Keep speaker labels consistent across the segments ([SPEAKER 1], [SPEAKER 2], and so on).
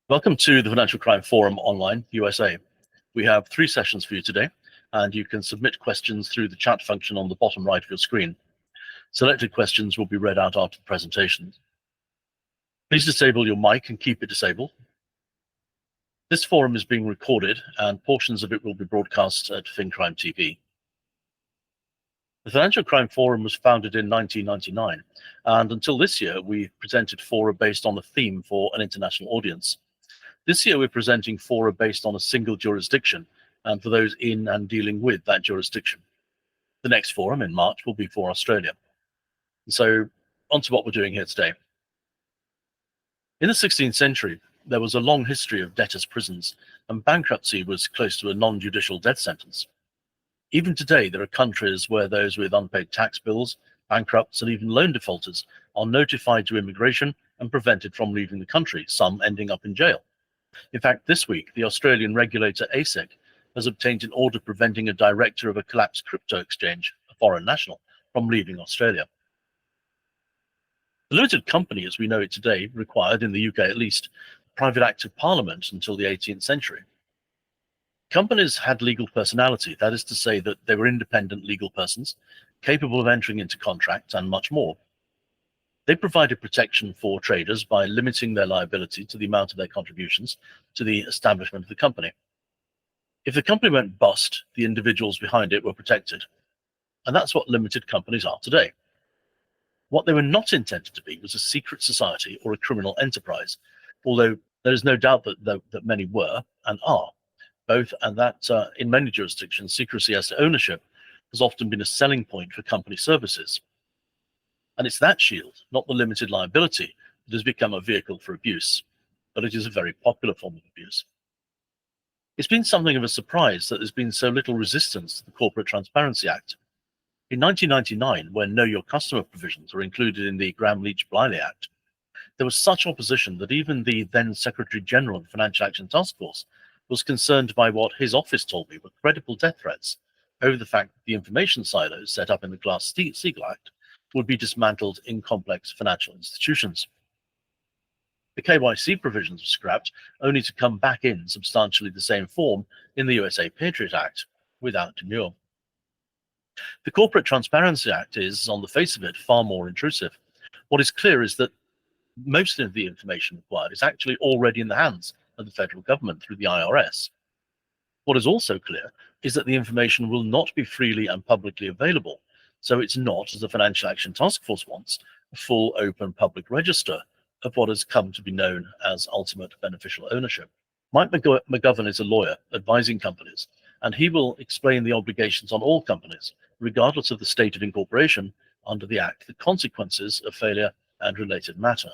[SPEAKER 1] Welcome to the Financial Crime Forum Online, USA. We have 3 sessions for you today, and you can submit questions through the chat function on the bottom right of your screen. Selected questions will be read out after the presentation. Please disable your mic and keep it disabled. This forum is being recorded, and portions of it will be broadcast at FinCrimeTV. The Financial Crime Forum was founded in 1999, and until this year, we presented fora based on a theme for an international audience. This year, we're presenting fora based on a single jurisdiction, and for those in and dealing with that jurisdiction. The next forum in March will be for Australia. So, on to what we're doing here today. In the 16th century, there was a long history of debtors' prisons, and bankruptcy was close to a non-judicial death sentence. Even today, there are countries where those with unpaid tax bills, bankrupts, and even loan defaulters are notified to immigration and prevented from leaving the country, some ending up in jail. In fact, this week, the Australian regulator ASIC has obtained an order preventing a director of a collapsed crypto exchange, a foreign national, from leaving Australia. The limited company, as we know it today, required, in the UK at least, a private act of parliament until the 18th century. Companies had legal personality, that is to say that they were independent legal persons, capable of entering into contracts and much more. They provided protection for traders by limiting their liability to the amount of their contributions to the establishment of the company. If the company went bust, the individuals behind it were protected. And that's what limited companies are today. What they were not intended to be was a secret society or a criminal enterprise, although there is no doubt that many were and are both, and that in many jurisdictions, secrecy as to ownership has often been a selling point for company services. And it's that shield, not the limited liability, that has become a vehicle for abuse, but it is a very popular form of abuse. It's been something of a surprise that there's been so little resistance to the Corporate Transparency Act. In 1999, when Know Your Customer provisions were included in the Gramm-Leach-Bliley Act, there was such opposition that even the then Secretary General of the Financial Action Task Force was concerned by what his office told me were credible death threats over the fact that the information silos set up in the Glass-Steagall Act would be dismantled in complex financial institutions. The KYC provisions were scrapped, only to come back in substantially the same form in the USA Patriot Act, without demur. The Corporate Transparency Act is, on the face of it, far more intrusive. What is clear is that most of the information required is actually already in the hands of the federal government through the IRS. What is also clear is that the information will not be freely and publicly available, so it's not, as the Financial Action Task Force wants, a full open public register of what has come to be known as ultimate beneficial ownership. Mike McGovern is a lawyer advising companies, and he will explain the obligations on all companies, regardless of the state of incorporation under the Act, the consequences of failure and related matter.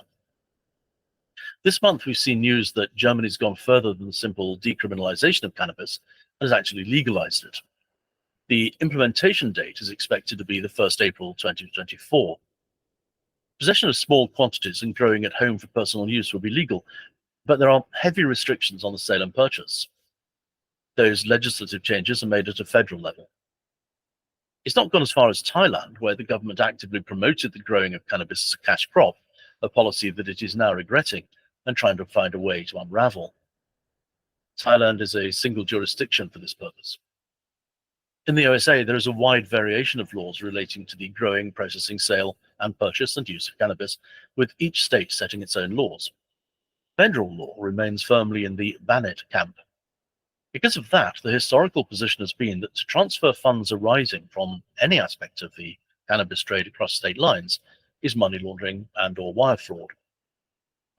[SPEAKER 1] This month, we've seen news that Germany's gone further than the simple decriminalization of cannabis and has actually legalized it. The implementation date is expected to be the 1st April 2024. Possession of small quantities and growing at home for personal use will be legal, but there are heavy restrictions on the sale and purchase. Those legislative changes are made at a federal level. It's not gone as far as Thailand, where the government actively promoted the growing of cannabis as a cash crop, a policy that it is now regretting and trying to find a way to unravel. Thailand is a single jurisdiction for this purpose. In the USA, there is a wide variation of laws relating to the growing, processing, sale, and purchase and use of cannabis, with each state setting its own laws. Federal law remains firmly in the ban it camp. Because of that, the historical position has been that to transfer funds arising from any aspect of the cannabis trade across state lines is money laundering and/or wire fraud.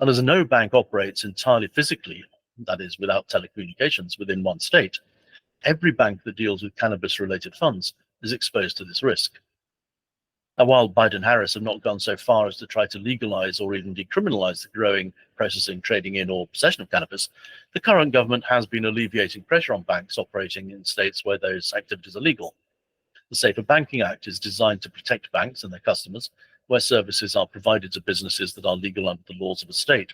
[SPEAKER 1] And as no bank operates entirely physically, that is, without telecommunications within one state, every bank that deals with cannabis-related funds is exposed to this risk. And while Biden and Harris have not gone so far as to try to legalize or even decriminalize the growing, processing, trading in, or possession of cannabis, the current government has been alleviating pressure on banks operating in states where those activities are legal. The Safer Banking Act is designed to protect banks and their customers where services are provided to businesses that are legal under the laws of a state.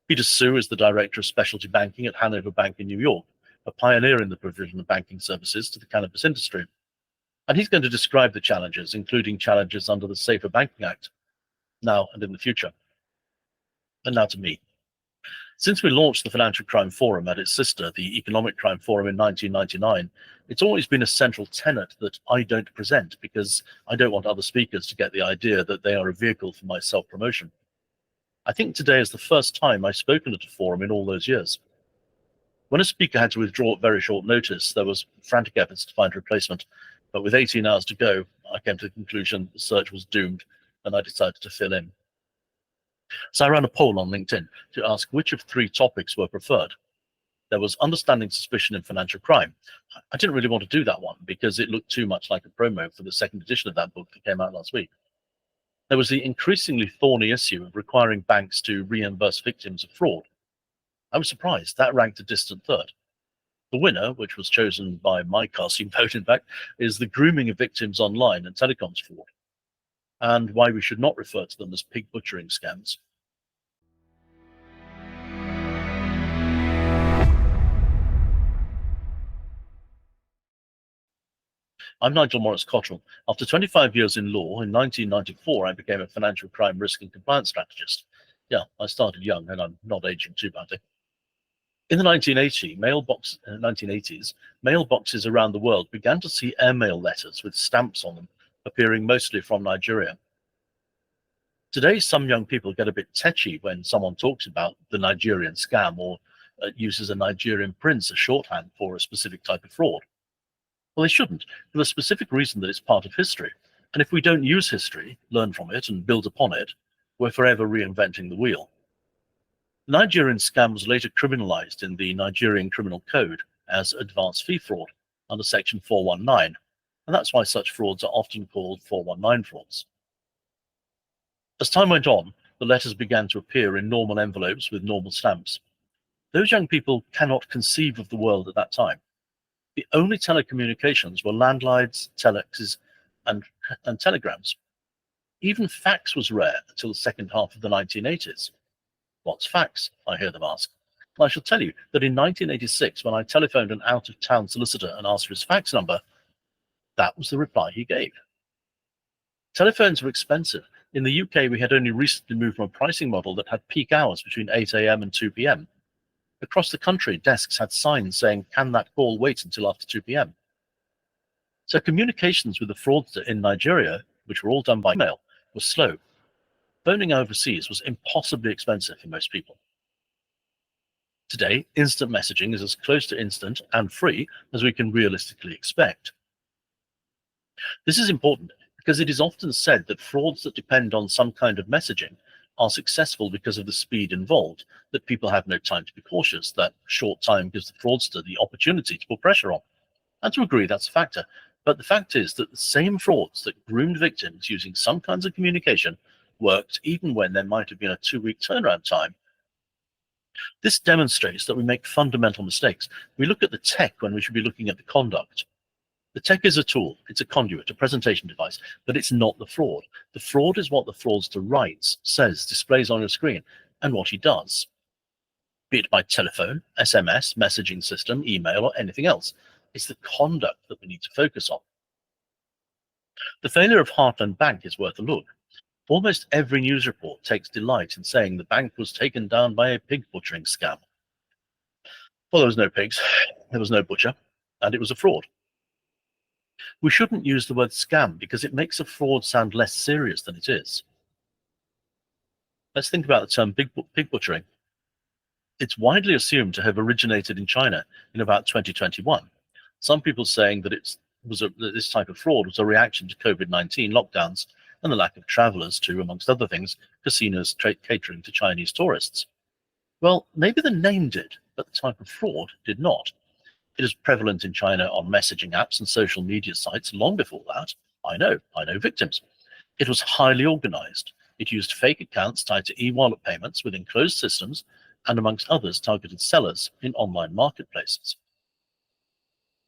[SPEAKER 1] Peter Sue is the director of specialty banking at Hanover Bank in New York, a pioneer in the provision of banking services to the cannabis industry. And he's going to describe the challenges, including challenges under the Safer Banking Act, now and in the future. And now to me. Since we launched the Financial Crime Forum at its sister, the Economic Crime Forum, in 1999, it's always been a central tenet that I don't present because I don't want other speakers to get the idea that they are a vehicle for my self-promotion. I think today is the first time I've spoken at a forum in all those years. When a speaker had to withdraw at very short notice, there was frantic efforts to find a replacement, but with 18 hours to go, I came to the conclusion the search was doomed, and I decided to fill in. So I ran a poll on LinkedIn to ask which of three topics were preferred. There was understanding suspicion in financial crime. I didn't really want to do that one because it looked too much like a promo for the second edition of that book that came out last week. There was the increasingly thorny issue of requiring banks to reimburse victims of fraud. I was surprised that ranked a distant third. The winner, which was chosen by my casting vote, in fact, is the grooming of victims online and telecoms fraud, and why we should not refer to them as pig butchering scams. I'm Nigel Morris Cottrell. After 25 years in law, in 1994, I became a financial crime risk and compliance strategist. Yeah, I started young, and I'm not aging too badly. In the 1980s, mailboxes around the world began to see airmail letters with stamps on them, appearing mostly from Nigeria. Today, some young people get a bit tetchy when someone talks about the Nigerian scam or uses a Nigerian prince as shorthand for a specific type of fraud. Well, they shouldn't, for the specific reason that it's part of history. And if we don't use history, learn from it, and build upon it, we're forever reinventing the wheel. The Nigerian scam was later criminalized in the Nigerian Criminal Code as advance fee fraud under Section 419, and that's why such frauds are often called 419 frauds. As time went on, the letters began to appear in normal envelopes with normal stamps. Those young people cannot conceive of the world at that time. The only telecommunications were landlines, telexes, and telegrams. Even fax was rare until the second half of the 1980s. What's fax? I hear them ask. Well, I shall tell you that in 1986, when I telephoned an out-of-town solicitor and asked for his fax number, that was the reply he gave. Telephones were expensive. In the UK, we had only recently moved from a pricing model that had peak hours between 8 a.m. and 2 p.m. Across the country, desks had signs saying, "Can that call wait until after 2 p.m.? So communications with the fraudster in Nigeria, which were all done by email, was slow. Phoning overseas was impossibly expensive for most people. Today, instant messaging is as close to instant and free as we can realistically expect. This is important because it is often said that frauds that depend on some kind of messaging are successful because of the speed involved, that people have no time to be cautious, that short time gives the fraudster the opportunity to put pressure on. And to agree, that's a factor. But the fact is that the same frauds that groomed victims using some kinds of communication worked even when there might have been a 2-week turnaround time. This demonstrates that we make fundamental mistakes. We look at the tech when we should be looking at the conduct. The tech is a tool, it's a conduit, a presentation device, but it's not the fraud. The fraud is what the fraudster writes, says, displays on your screen, and what he does. Be it by telephone, SMS, messaging system, email, or anything else. It's the conduct that we need to focus on. The failure of Heartland Bank is worth a look. Almost every news report takes delight in saying the bank was taken down by a pig butchering scam. Well, there was no pigs, there was no butcher, and it was a fraud. We shouldn't use the word scam because it makes a fraud sound less serious than it is. Let's think about the term pig butchering. It's widely assumed to have originated in China in about 2021. Some people saying that this type of fraud was a reaction to COVID-19 lockdowns and the lack of travelers to, amongst other things, casinos catering to Chinese tourists. Well, maybe the name did, but the type of fraud did not. It is prevalent in China on messaging apps and social media sites long before that. I know victims. It was highly organized. It used fake accounts tied to e-wallet payments within closed systems and, amongst others, targeted sellers in online marketplaces.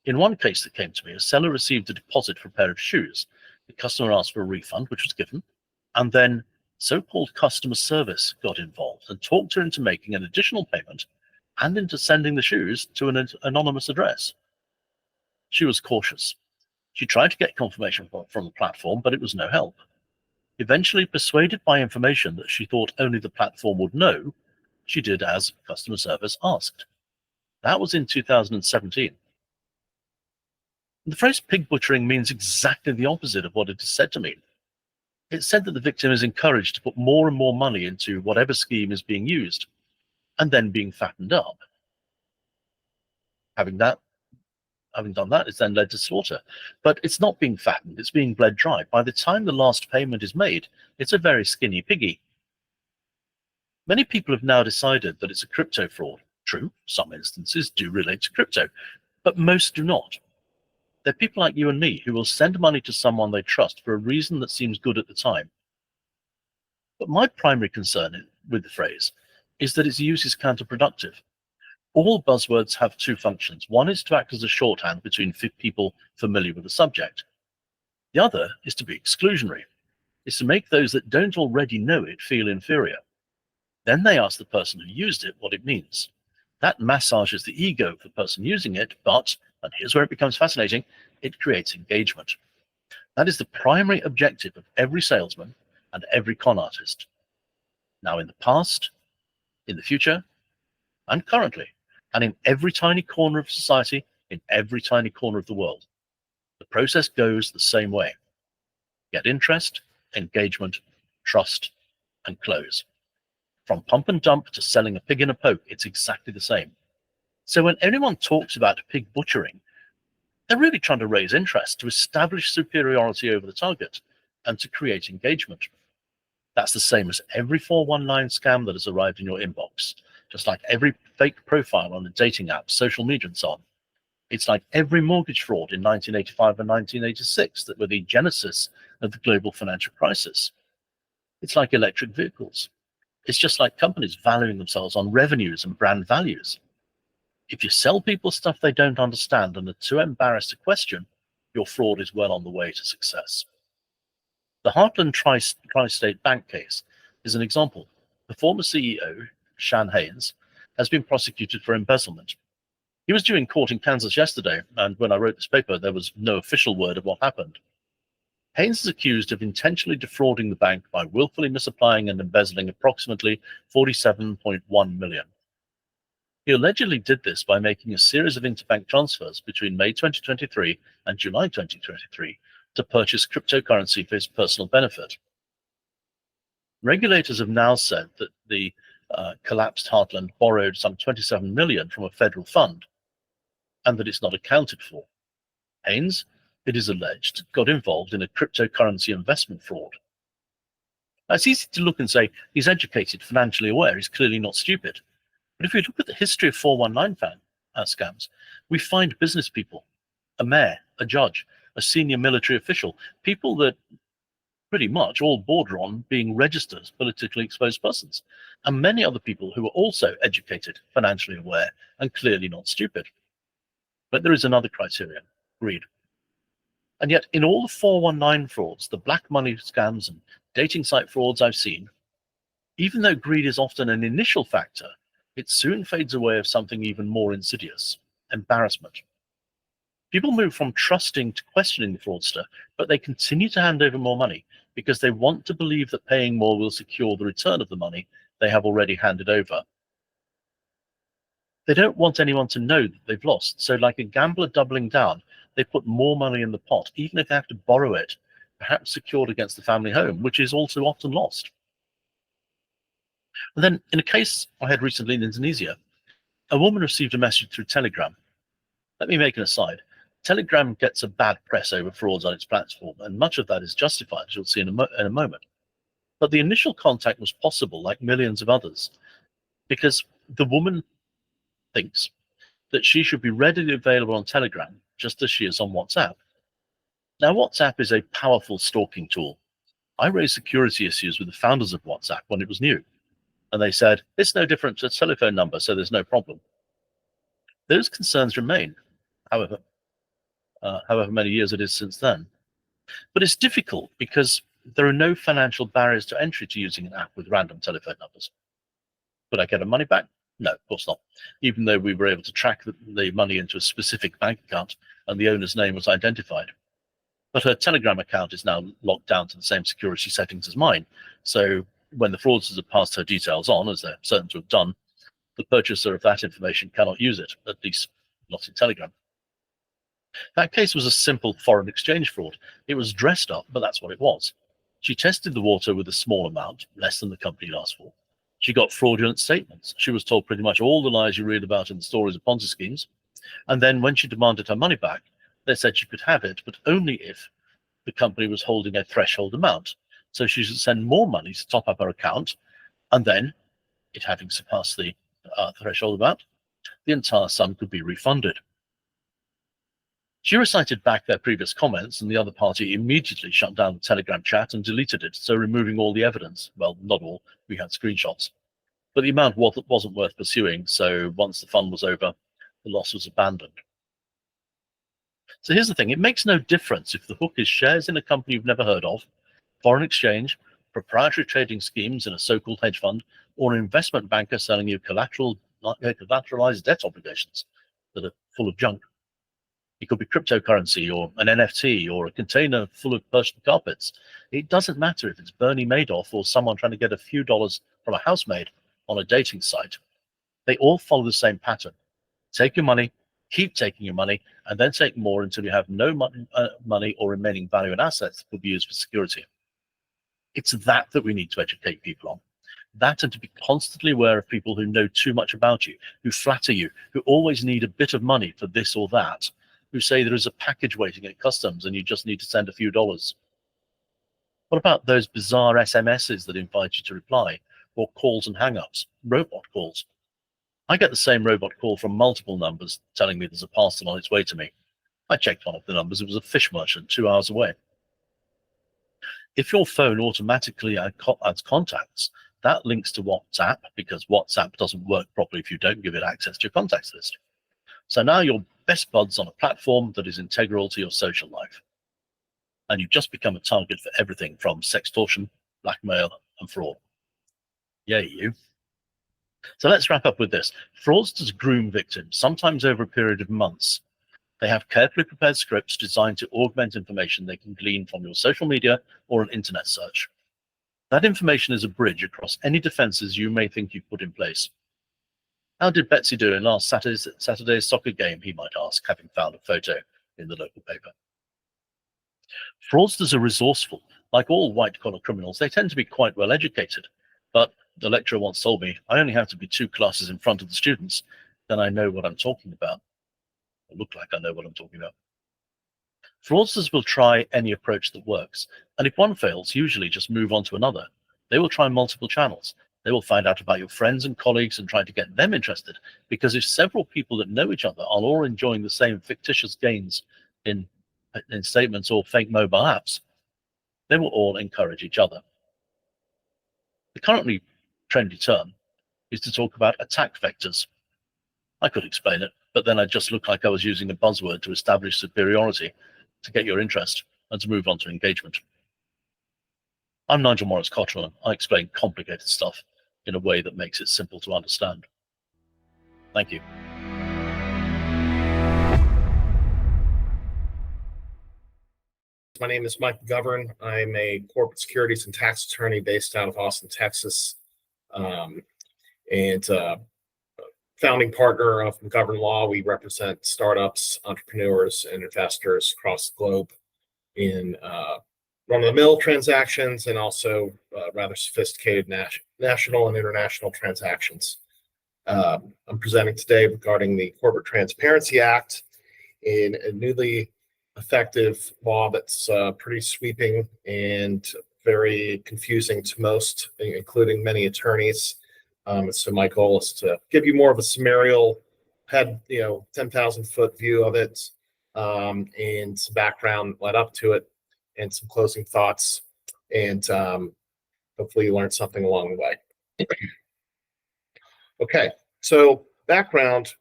[SPEAKER 1] In one case that came to me, a seller received a deposit for a pair of shoes. The customer asked for a refund, which was given, and then so-called customer service got involved and talked her into making an additional payment and into sending the shoes to an anonymous address. She was cautious. She tried to get confirmation from the platform, but it was no help. Eventually, persuaded by information that she thought only the platform would know, she did as customer service asked. That was in 2017. The phrase pig butchering means exactly the opposite of what it is said to mean. It's said that the victim is encouraged to put more and more money into whatever scheme is being used, and then being fattened up. Having done that, it's then led to slaughter. But it's not being fattened, it's being bled dry. By the time the last payment is made, it's a very skinny piggy. Many people have now decided that it's a crypto fraud. True, some instances do relate to crypto, but most do not. They're people like you and me who will send money to someone they trust for a reason that seems good at the time. But my primary concern with the phrase is that its use is counterproductive. All buzzwords have two functions. One is to act as a shorthand between people familiar with the subject. The other is to be exclusionary. It's to make those that don't already know it feel inferior. Then they ask the person who used it what it means. That massages the ego of the person using it, but, and here's where it becomes fascinating, it creates engagement. That is the primary objective of every salesman and every con artist. Now, in the past, in the future, and currently, and in every tiny corner of society, in every tiny corner of the world, the process goes the same way. Get interest, engagement, trust, and close. From pump and dump to selling a pig in a poke, it's exactly the same. So when anyone talks about pig butchering, they're really trying to raise interest, to establish superiority over the target, and to create engagement. That's the same as every 419 scam that has arrived in your inbox, just like every fake profile on a dating app, social media, and so on. It's like every mortgage fraud in 1985 and 1986 that were the genesis of the global financial crisis. It's like electric vehicles. It's just like companies valuing themselves on revenues and brand values. If you sell people stuff they don't understand and are too embarrassed to question, your fraud is well on the way to success. The Heartland Tri-State Bank case is an example. The former CEO, Shan Haynes, has been prosecuted for embezzlement. He was due in court in Kansas yesterday, and when I wrote this paper, there was no official word of what happened. Haynes is accused of intentionally defrauding the bank by willfully misapplying and embezzling approximately $47.1 million. He allegedly did this by making a series of interbank transfers between May 2023 and July 2023 to purchase cryptocurrency for his personal benefit. Regulators have now said that the collapsed Heartland borrowed some $27 million from a federal fund and that it's not accounted for. Haynes, it is alleged, got involved in a cryptocurrency investment fraud. Now, it's easy to look and say he's educated, financially aware, he's clearly not stupid. But if we look at the history of 419 scams, we find business people, a mayor, a judge, a senior military official, people that pretty much all border on being registered as politically exposed persons, and many other people who are also educated, financially aware, and clearly not stupid. But there is another criterion: greed. And yet, in all the 419 frauds, the black money scams and dating site frauds I've seen, even though greed is often an initial factor, it soon fades away of something even more insidious: embarrassment. People move from trusting to questioning the fraudster, but they continue to hand over more money because they want to believe that paying more will secure the return of the money they have already handed over. They don't want anyone to know that they've lost, so like a gambler doubling down, they put more money in the pot, even if they have to borrow it, perhaps secured against the family home, which is also often lost. And then, in a case I had recently in Indonesia, a woman received a message through Telegram. Let me make an aside. Telegram gets a bad press over frauds on its platform, and much of that is justified, as you'll see in a moment. But the initial contact was possible, like millions of others, because the woman thinks that she should be readily available on Telegram, just as she is on WhatsApp. Now, WhatsApp is a powerful stalking tool. I raised security issues with the founders of WhatsApp when it was new, and they said, it's no different to a telephone number, so there's no problem. Those concerns remain, however many years it is since then. But it's difficult because there are no financial barriers to entry to using an app with random telephone numbers. Would I get our money back? No, of course not, even though we were able to track the money into a specific bank account and the owner's name was identified. But her Telegram account is now locked down to the same security settings as mine, so When the fraudsters have passed her details on, as they're certain to have done, the purchaser of that information cannot use it, at least not in Telegram. That case was a simple foreign exchange fraud. It was dressed up, but that's what it was. She tested the water with a small amount, less than the company asked for. She got fraudulent statements. She was told pretty much all the lies you read about in the stories of Ponzi schemes. And then when she demanded her money back, they said she could have it, but only if the company was holding a threshold amount. So she should send more money to top up her account, and then, it having surpassed the threshold amount, the entire sum could be refunded. She recited back their previous comments, and the other party immediately shut down the Telegram chat and deleted it, so removing all the evidence. Well, not all, we had screenshots. But the amount wasn't worth pursuing, so once the fun was over, the loss was abandoned. So here's the thing, it makes no difference if the hook is shares in a company you've never heard of, foreign exchange, proprietary trading schemes in a so-called hedge fund, or an investment banker selling you collateralized debt obligations that are full of junk. It could be cryptocurrency or an NFT or a container full of Persian carpets. It doesn't matter if it's Bernie Madoff or someone trying to get a few dollars from a housemaid on a dating site. They all follow the same pattern. Take your money, keep taking your money, and then take more until you have no money or remaining value in assets that could be used for security. It's that we need to educate people on. That, and to be constantly aware of people who know too much about you, who flatter you, who always need a bit of money for this or that, who say there is a package waiting at customs and you just need to send a few dollars. What about those bizarre SMSs that invite you to reply, or calls and hang-ups, robot calls? I get the same robot call from multiple numbers telling me there's a parcel on its way to me. I checked one of the numbers, it was a fish merchant 2 hours away. If your phone automatically adds contacts, that links to WhatsApp, because WhatsApp doesn't work properly if you don't give it access to your contacts list. So now you're best buds on a platform that is integral to your social life. And you've just become a target for everything from sextortion, blackmail, and fraud. Yay, you. So let's wrap up with this. Fraudsters groom victims, sometimes over a period of months. They have carefully prepared scripts designed to augment information they can glean from your social media or an internet search. That information is a bridge across any defenses you may think you've put in place. How did Betsy do in last Saturday's soccer game, he might ask, having found a photo in the local paper. Fraudsters are resourceful. Like all white-collar criminals, they tend to be quite well educated. But the lecturer once told me, I only have to be 2 classes in front of the students, then I know what I'm talking about. Or look like I know what I'm talking about. Fraudsters will try any approach that works, and if one fails, usually just move on to another. They will try multiple channels. They will find out about your friends and colleagues and try to get them interested, because if several people that know each other are all enjoying the same fictitious gains in statements or fake mobile apps, they will all encourage each other. The currently trendy term is to talk about attack vectors. I could explain it, but then I'd just look like I was using a buzzword to establish superiority, to get your interest, and to move on to engagement. I'm Nigel Morris Cottrell, and I explain complicated stuff in a way that makes it simple to understand. Thank you.
[SPEAKER 2] My name is Mike McGovern. I'm a corporate securities and tax attorney based out of Austin, Texas, and founding partner of McGovern Law. We represent startups, entrepreneurs, and investors across the globe in run-of-the-mill transactions and also rather sophisticated national and international transactions. I'm presenting today regarding the Corporate Transparency Act, in a newly effective law that's pretty sweeping and very confusing to most, including many attorneys. So my goal is to give you more of a summarial, 10,000-foot view of it, and some background led up to it, and some closing thoughts, and hopefully you learned something along the way. Okay, so background.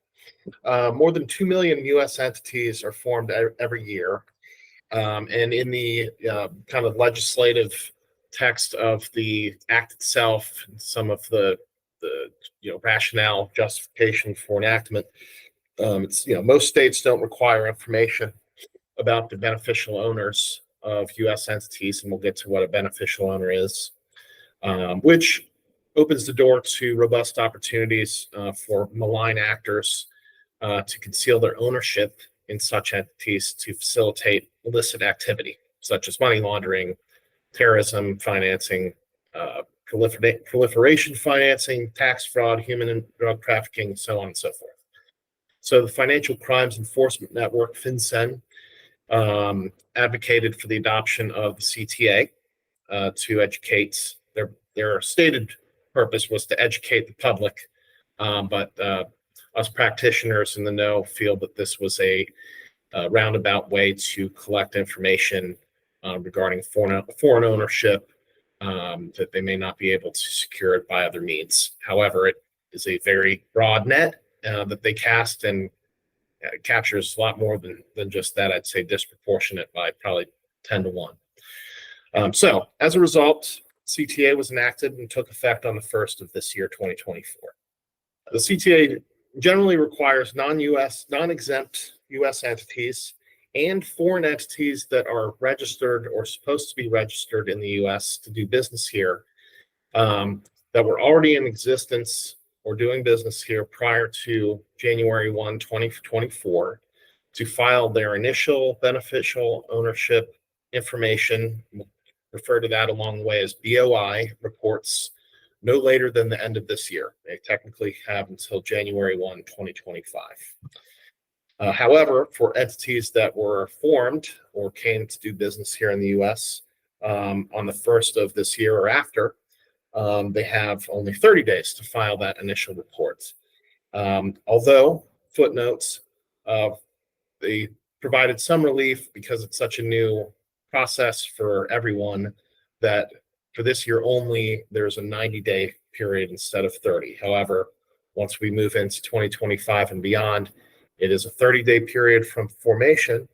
[SPEAKER 2] More than 2 million U.S. entities are formed every year. And in the kind of legislative text of the act itself, some of the rationale, justification for enactment, it's, most states don't require information about the beneficial owners of U.S. entities, and we'll get to what a beneficial owner is. which opens the door to robust opportunities for malign actors to conceal their ownership in such entities to facilitate illicit activity, such as money laundering, terrorism financing, proliferation financing, tax fraud, human and drug trafficking, so on and so forth. So the Financial Crimes Enforcement Network, FinCEN, advocated for the adoption of the CTA to educate. Their stated purpose was to educate the public, but us practitioners in the know feel that this was a roundabout way to collect information regarding foreign ownership, that they may not be able to secure it by other means. However, it is a very broad net that they cast, and captures a lot more than just that. I'd say disproportionate by probably 10 to 1. So as a result, CTA was enacted and took effect on the 1st of this year, 2024. The CTA generally requires non-US, non-exempt US entities and foreign entities that are registered or supposed to be registered in the US to do business here, that were already in existence or doing business here prior to January 1, 2024, to file their initial beneficial ownership information, refer to that along the way as BOI reports, no later than the end of this year. They technically have until January 1, 2025. However, for entities that were formed or came to do business here in the US on the 1st of this year or after, they have only 30 days to file that initial report. Although footnotes, they provided some relief because it's such a new process for everyone that for this year only, there's a 90-day period instead of 30. However, once we move into 2025 and beyond, it is a 30-day period from formation,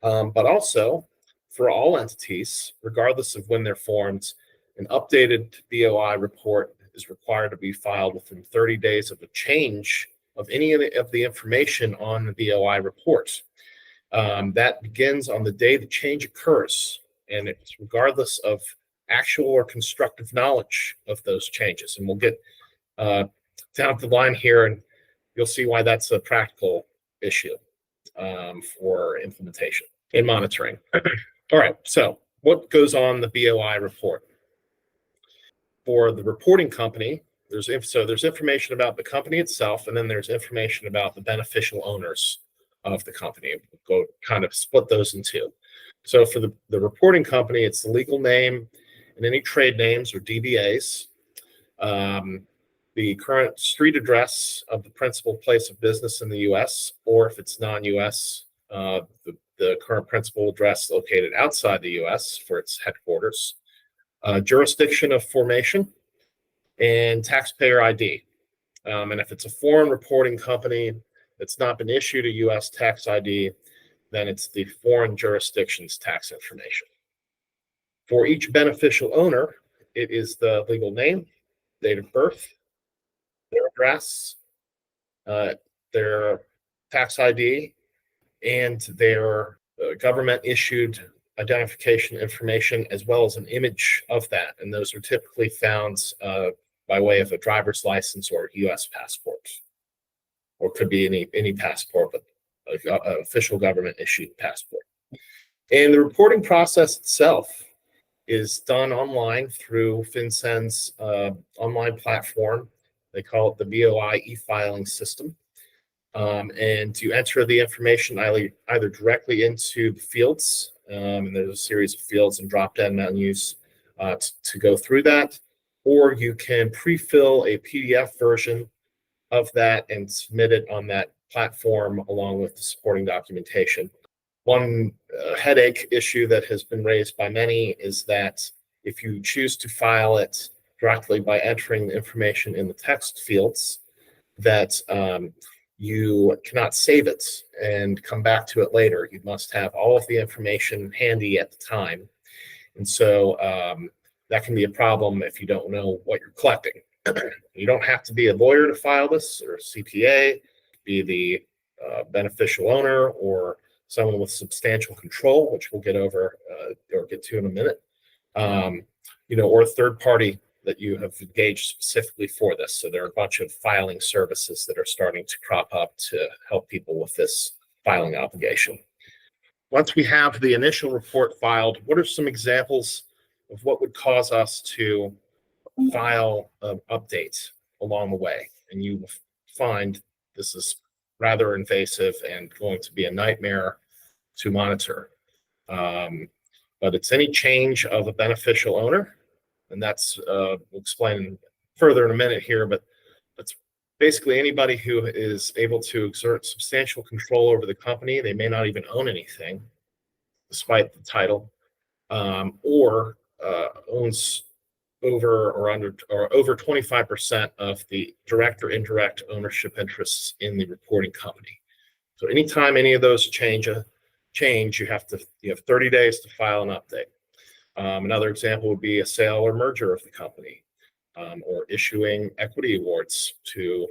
[SPEAKER 2] but also for all entities, regardless of when they're formed, an updated BOI report is required to be filed within 30 days of a change of any of the information on the BOI report. That begins on the day the change occurs, and it's regardless of actual or constructive knowledge of those changes. And we'll get down the line here, and you'll see why that's a practical issue for implementation and monitoring. All right, so what goes on the BOI report? For the reporting company, there's information about the company itself, and then there's information about the beneficial owners of the company. We'll go kind of split those in two. So for the reporting company, it's the legal name and any trade names or DBAs, the current street address of the principal place of business in the U.S., or if it's non-U.S., the current principal address located outside the U.S. for its headquarters, jurisdiction of formation, and taxpayer ID. And if it's a foreign reporting company that's not been issued a U.S. tax ID, then it's the foreign jurisdiction's tax information. For each beneficial owner, it is the legal name, date of birth, their address, their tax ID, and their government-issued identification information, as well as an image of that. And those are typically found by way of a driver's license or U.S. passport, or could be any passport, but an official government-issued passport. And the reporting process itself is done online through FinCEN's online platform. They call it the BOI e-filing system. And you enter the information either directly into the fields, and there's a series of fields and drop-down menus to go through that, or you can pre-fill a PDF version of that and submit it on that platform along with the supporting documentation. One headache issue that has been raised by many is that if you choose to file it directly by entering the information in the text fields, that you cannot save it and come back to it later. You must have all of the information handy at the time. And so that can be a problem if you don't know what you're collecting. You don't have to be a lawyer to file this, or a CPA, be the beneficial owner or someone with substantial control, which we'll get over or get to in a minute, or a third party that you have engaged specifically for this. So there are a bunch of filing services that are starting to crop up to help people with this filing obligation. Once we have the initial report filed, what are some examples of what would cause us to file an update along the way? And you will find this is rather invasive and going to be a nightmare to monitor. But it's any change of a beneficial owner, and that's we'll explain further in a minute here, but that's basically anybody who is able to exert substantial control over the company. They may not even own anything, despite the title, or owns over or over 25% of the direct or indirect ownership interests in the reporting company. So anytime any of those change, you have 30 days to file an update. Another example would be a sale or merger of the company, or issuing equity awards to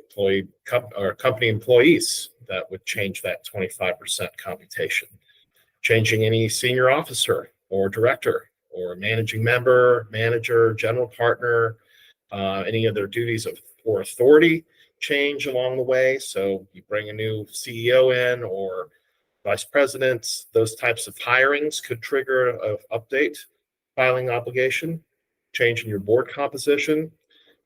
[SPEAKER 2] company employees that would change that 25% computation. Changing any senior officer or director or managing member, manager, general partner, any of their duties or authority change along the way. So you bring a new CEO in or vice presidents, those types of hirings could trigger an update filing obligation. Changing your board composition.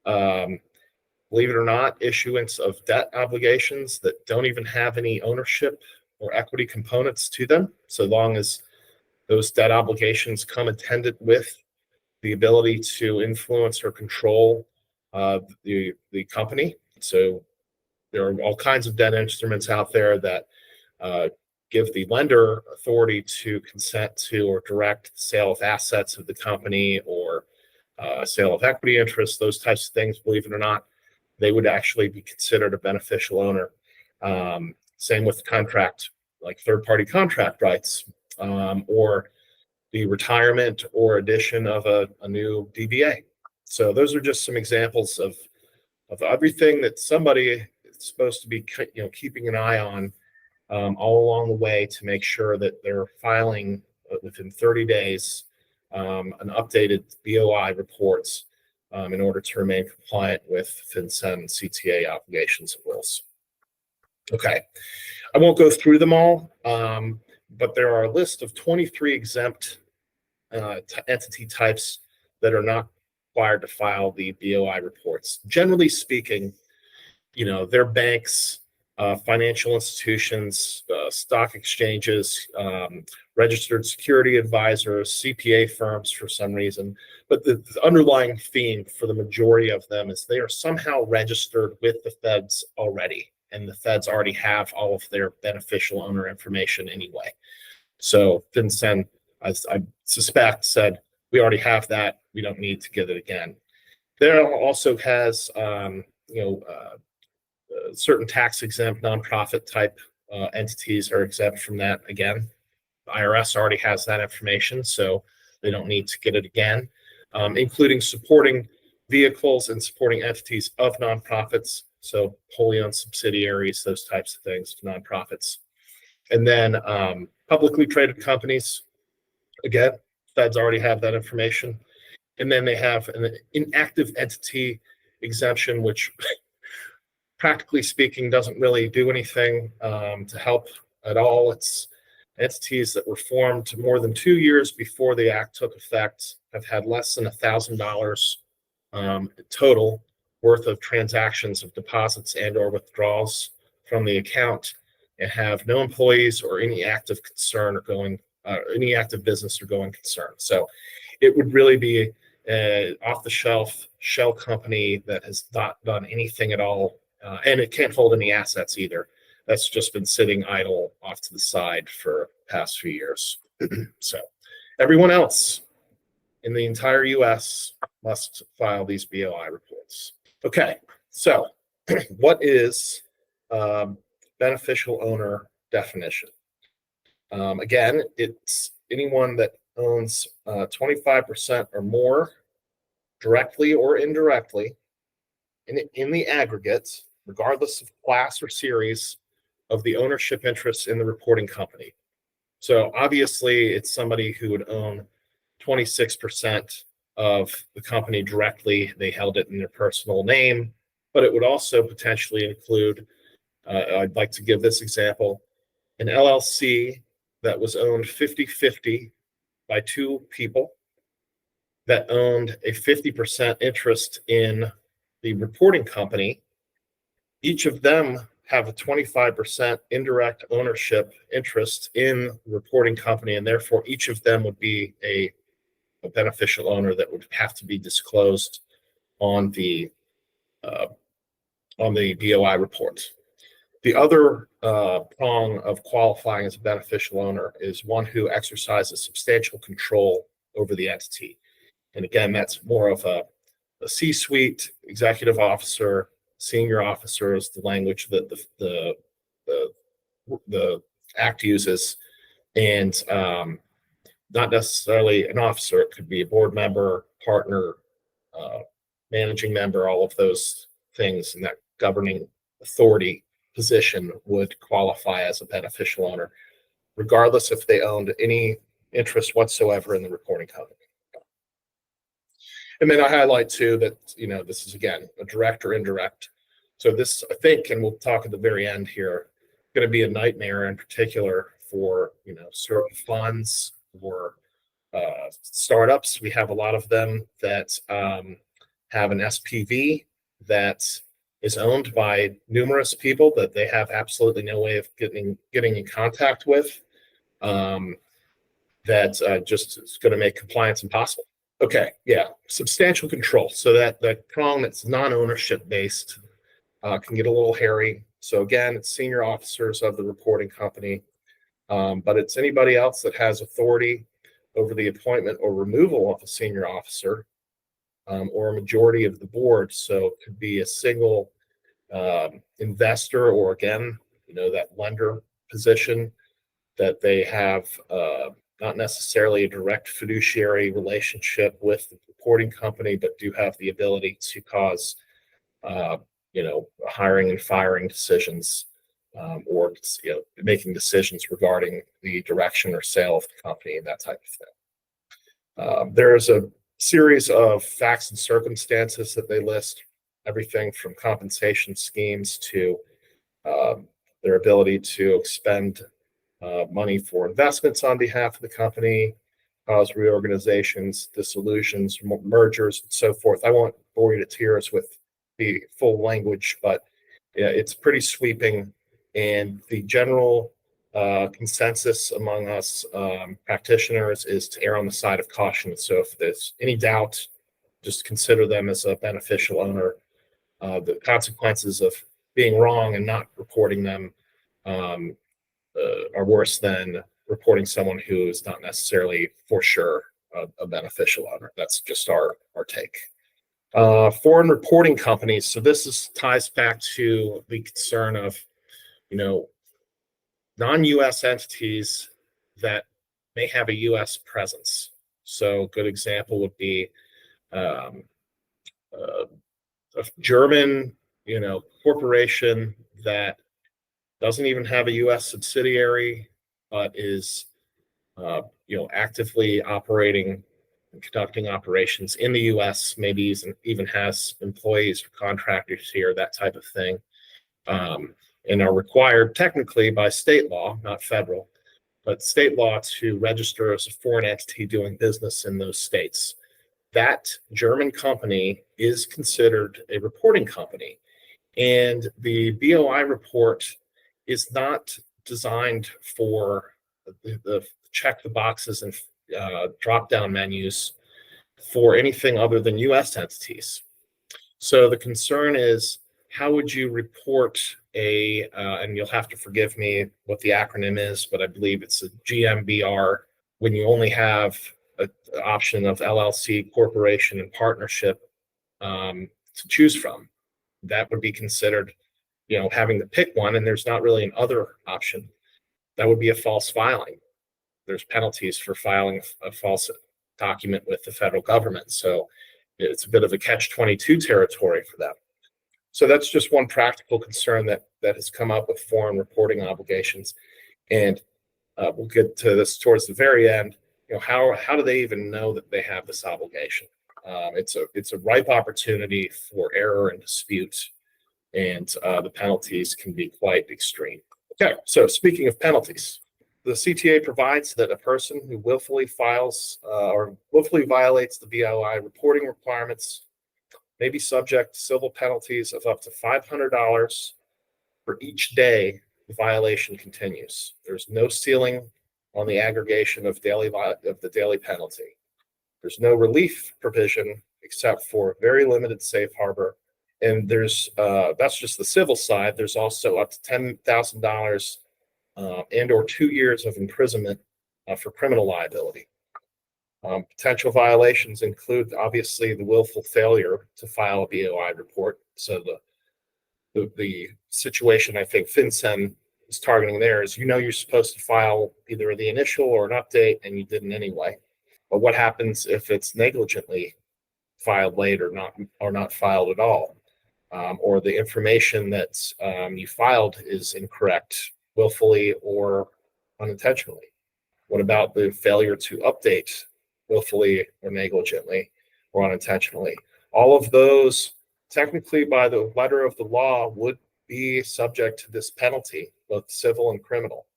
[SPEAKER 2] Believe it or not, issuance of debt obligations that don't even have any ownership or equity components to them, so long as those debt obligations come attended with the ability to influence or control the company. So there are all kinds of debt instruments out there that give the lender authority to consent to or direct the sale of assets of the company or sale of equity interests, those types of things. Believe it or not, they would actually be considered a beneficial owner. Same with contract, like third-party contract rights, or the retirement or addition of a new DBA. So those are just some examples of everything that somebody is supposed to be keeping an eye on all along the way to make sure that they're filing within 30 days an updated BOI reports in order to remain compliant with FinCEN and CTA obligations and rules. Okay, I won't go through them all, but there are a list of 23 exempt entity types that are not required to file the BOI reports. Generally speaking, they're banks, financial institutions, stock exchanges, registered security advisors, CPA firms for some reason. But the underlying theme for the majority of them is they are somehow registered with the feds already, and the feds already have all of their beneficial owner information anyway. So FinCEN, I suspect, said, we already have that. We don't need to get it again. There also has, certain tax-exempt nonprofit type entities are exempt from that again. The IRS already has that information, so they don't need to get it again, including supporting vehicles and supporting entities of nonprofits, so wholly owned subsidiaries, those types of things, nonprofits. And then publicly traded companies, again, feds already have that information. And then they have an inactive entity exemption, which practically speaking doesn't really do anything to help at all. It's entities that were formed more than 2 years before the act took effect, have had less than $1,000 total worth of transactions of deposits and or withdrawals from the account, and have no employees or any active concern or any active business or going concern. So it would really be an off-the-shelf shell company that has not done anything at all, and it can't hold any assets either. That's just been sitting idle off to the side for the past few years. So everyone else in the entire US must file these BOI reports. Okay, so what is beneficial owner definition? Again, it's anyone that owns 25% or more directly or indirectly in the aggregate, regardless of class or series, of the ownership interests in the reporting company. So obviously it's somebody who would own 26% of the company directly. They held it in their personal name, but it would also potentially include, I'd like to give this example, an LLC that was owned 50-50 by two people that owned a 50% interest in the reporting company. Each of them have a 25% indirect ownership interest in the reporting company, and therefore each of them would be a beneficial owner that would have to be disclosed on the BOI report. The other prong of qualifying as a beneficial owner is one who exercises substantial control over the entity. And again, that's more of a C-suite, executive officer, senior officer is the language that the act uses, and not necessarily an officer. It could be a board member, partner, managing member, all of those things, and that governing authority position would qualify as a beneficial owner, regardless if they owned any interest whatsoever in the reporting company. And then I highlight too that, this is again, a direct or indirect. So this, I think, and we'll talk at the very end here, going to be a nightmare in particular for, certain funds or startups. We have a lot of them that have an SPV that is owned by numerous people that they have absolutely no way of getting in contact with. That just is going to make compliance impossible. Okay, yeah, substantial control. So that prong that's non-ownership based can get a little hairy. So again, it's senior officers of the reporting company, but it's anybody else that has authority over the appointment or removal of a senior officer, or a majority of the board. So it could be a single investor, or again, that lender position that they have not necessarily a direct fiduciary relationship with the reporting company, but do have the ability to cause, hiring and firing decisions, or making decisions regarding the direction or sale of the company and that type of thing. There is a series of facts and circumstances that they list, everything from compensation schemes to their ability to expend money for investments on behalf of the company, cause reorganizations, dissolutions, mergers, and so forth. I won't bore you to tears with the full language, but it's pretty sweeping. And the general consensus among us practitioners is to err on the side of caution. So if there's any doubt, just consider them as a beneficial owner. The consequences of being wrong and not reporting them are worse than reporting someone who is not necessarily for sure a beneficial owner. That's just our take. Foreign reporting companies. So this ties back to the concern of, non-U.S. entities that may have a U.S. presence. So a good example would be a German, corporation that doesn't even have a U.S. subsidiary, but is, actively operating and conducting operations in the U.S., maybe even has employees or contractors here, that type of thing, and are required technically by state law, not federal, but state law to register as a foreign entity doing business in those states. That German company is considered a reporting company, and the BOI report is not designed for the check the boxes and drop down menus for anything other than U.S. entities. So the concern is, how would you report and you'll have to forgive me what the acronym is, but I believe it's a GmbH, when you only have an option of LLC, corporation, and partnership to choose from. That would be considered, having to pick one, and there's not really an other option. That would be a false filing. There's penalties for filing a false document with the federal government. So it's a bit of a catch-22 territory for them. So that's just one practical concern that has come up with foreign reporting obligations. And we'll get to this towards the very end. How do they even know that they have this obligation? It's a ripe opportunity for error and dispute, and the penalties can be quite extreme. Okay, so speaking of penalties, the CTA provides that a person who willfully files or willfully violates the BOI reporting requirements may be subject to civil penalties of up to $500 for each day the violation continues. There's no ceiling on the aggregation of the daily penalty. There's no relief provision except for very limited safe harbor. And there's that's just the civil side. There's also up to $10,000 and or 2 years of imprisonment for criminal liability. Potential violations include obviously the willful failure to file a BOI report. So the situation I think FinCEN is targeting there is, you're supposed to file either the initial or an update and you didn't anyway. But what happens if it's negligently filed late or not filed at all? Or the information that you filed is incorrect, willfully or unintentionally? What about the failure to update willfully or negligently or unintentionally? All of those, technically by the letter of the law, would be subject to this penalty, both civil and criminal.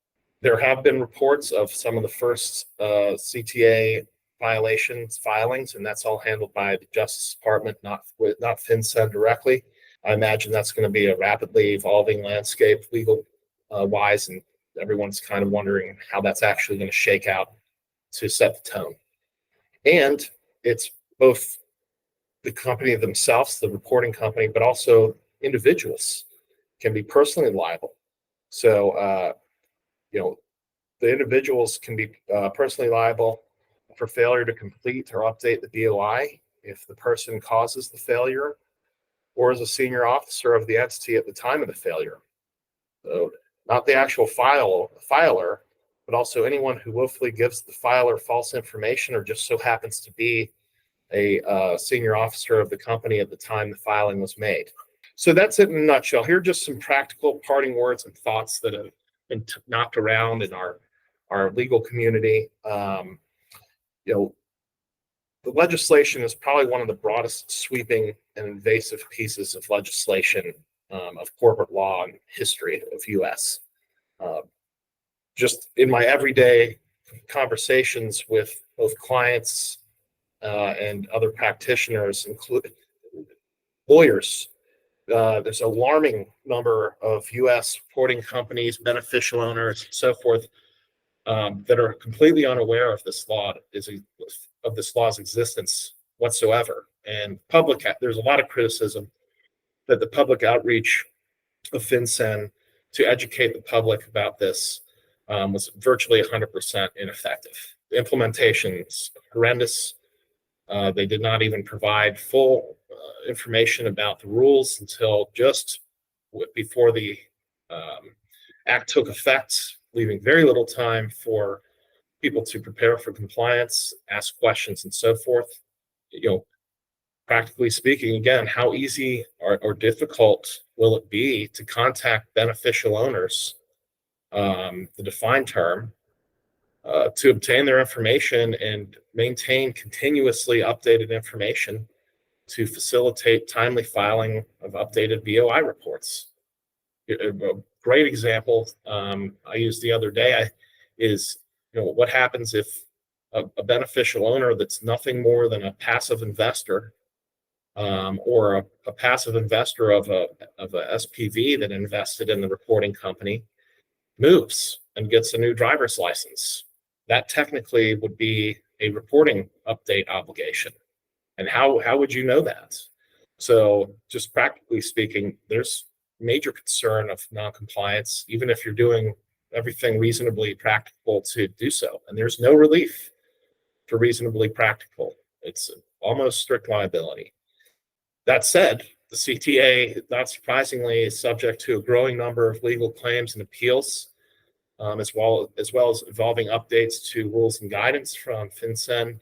[SPEAKER 2] There have been reports of some of the first CTA filings, and that's all handled by the Justice Department, not FinCEN directly. I imagine that's going to be a rapidly evolving landscape legal wise, and everyone's kind of wondering how that's actually going to shake out to set the tone. And it's both the company themselves, the reporting company, but also individuals can be personally liable. So, the individuals can be personally liable for failure to complete or update the BOI if the person causes the failure or is a senior officer of the entity at the time of the failure. So not the actual filer, but also anyone who willfully gives the filer false information or just so happens to be a senior officer of the company at the time the filing was made. So that's it in a nutshell. Here are just some practical parting words and thoughts that have been knocked around in our legal community. The legislation is probably one of the broadest sweeping and invasive pieces of legislation of corporate law in history of U.S. Just in my everyday conversations with both clients and other practitioners, including lawyers, there's an alarming number of U.S. reporting companies, beneficial owners, and so forth, that are completely unaware of this law's existence whatsoever. And there's a lot of criticism that the public outreach of FinCEN to educate the public about this was virtually 100% ineffective. The implementation is horrendous. They did not even provide full information about the rules until just before the act took effect, leaving very little time for people to prepare for compliance, ask questions, and so forth. Practically speaking, again, how easy or difficult will it be to contact beneficial owners, the defined term, to obtain their information and maintain continuously updated information to facilitate timely filing of updated BOI reports? A great example I used the other day is, what happens if a beneficial owner that's nothing more than a passive investor or a passive investor of a SPV that invested in the reporting company moves and gets a new driver's license? That technically would be a reporting update obligation. And how would you know that? So just practically speaking, there's major concern of noncompliance, even if you're doing everything reasonably practical to do so. And there's no relief for reasonably practical. It's almost strict liability. That said, the CTA, not surprisingly, is subject to a growing number of legal claims and appeals, as well as evolving updates to rules and guidance from FinCEN.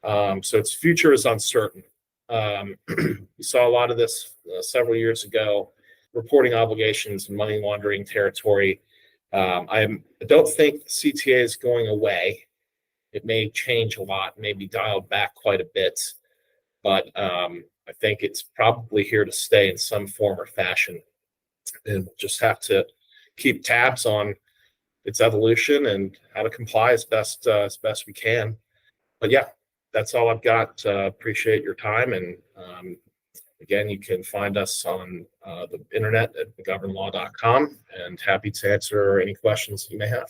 [SPEAKER 2] So its future is uncertain. We saw a lot of this several years ago, reporting obligations and money laundering territory. I don't think CTA is going away. It may change a lot, maybe dialed back quite a bit. but I think it's probably here to stay in some form or fashion, and just have to keep tabs on its evolution and how to comply as best we can. But yeah, that's all I've got. Appreciate your time, and again, you can find us on the internet at McGovernlaw.com, and happy to answer any questions you may have.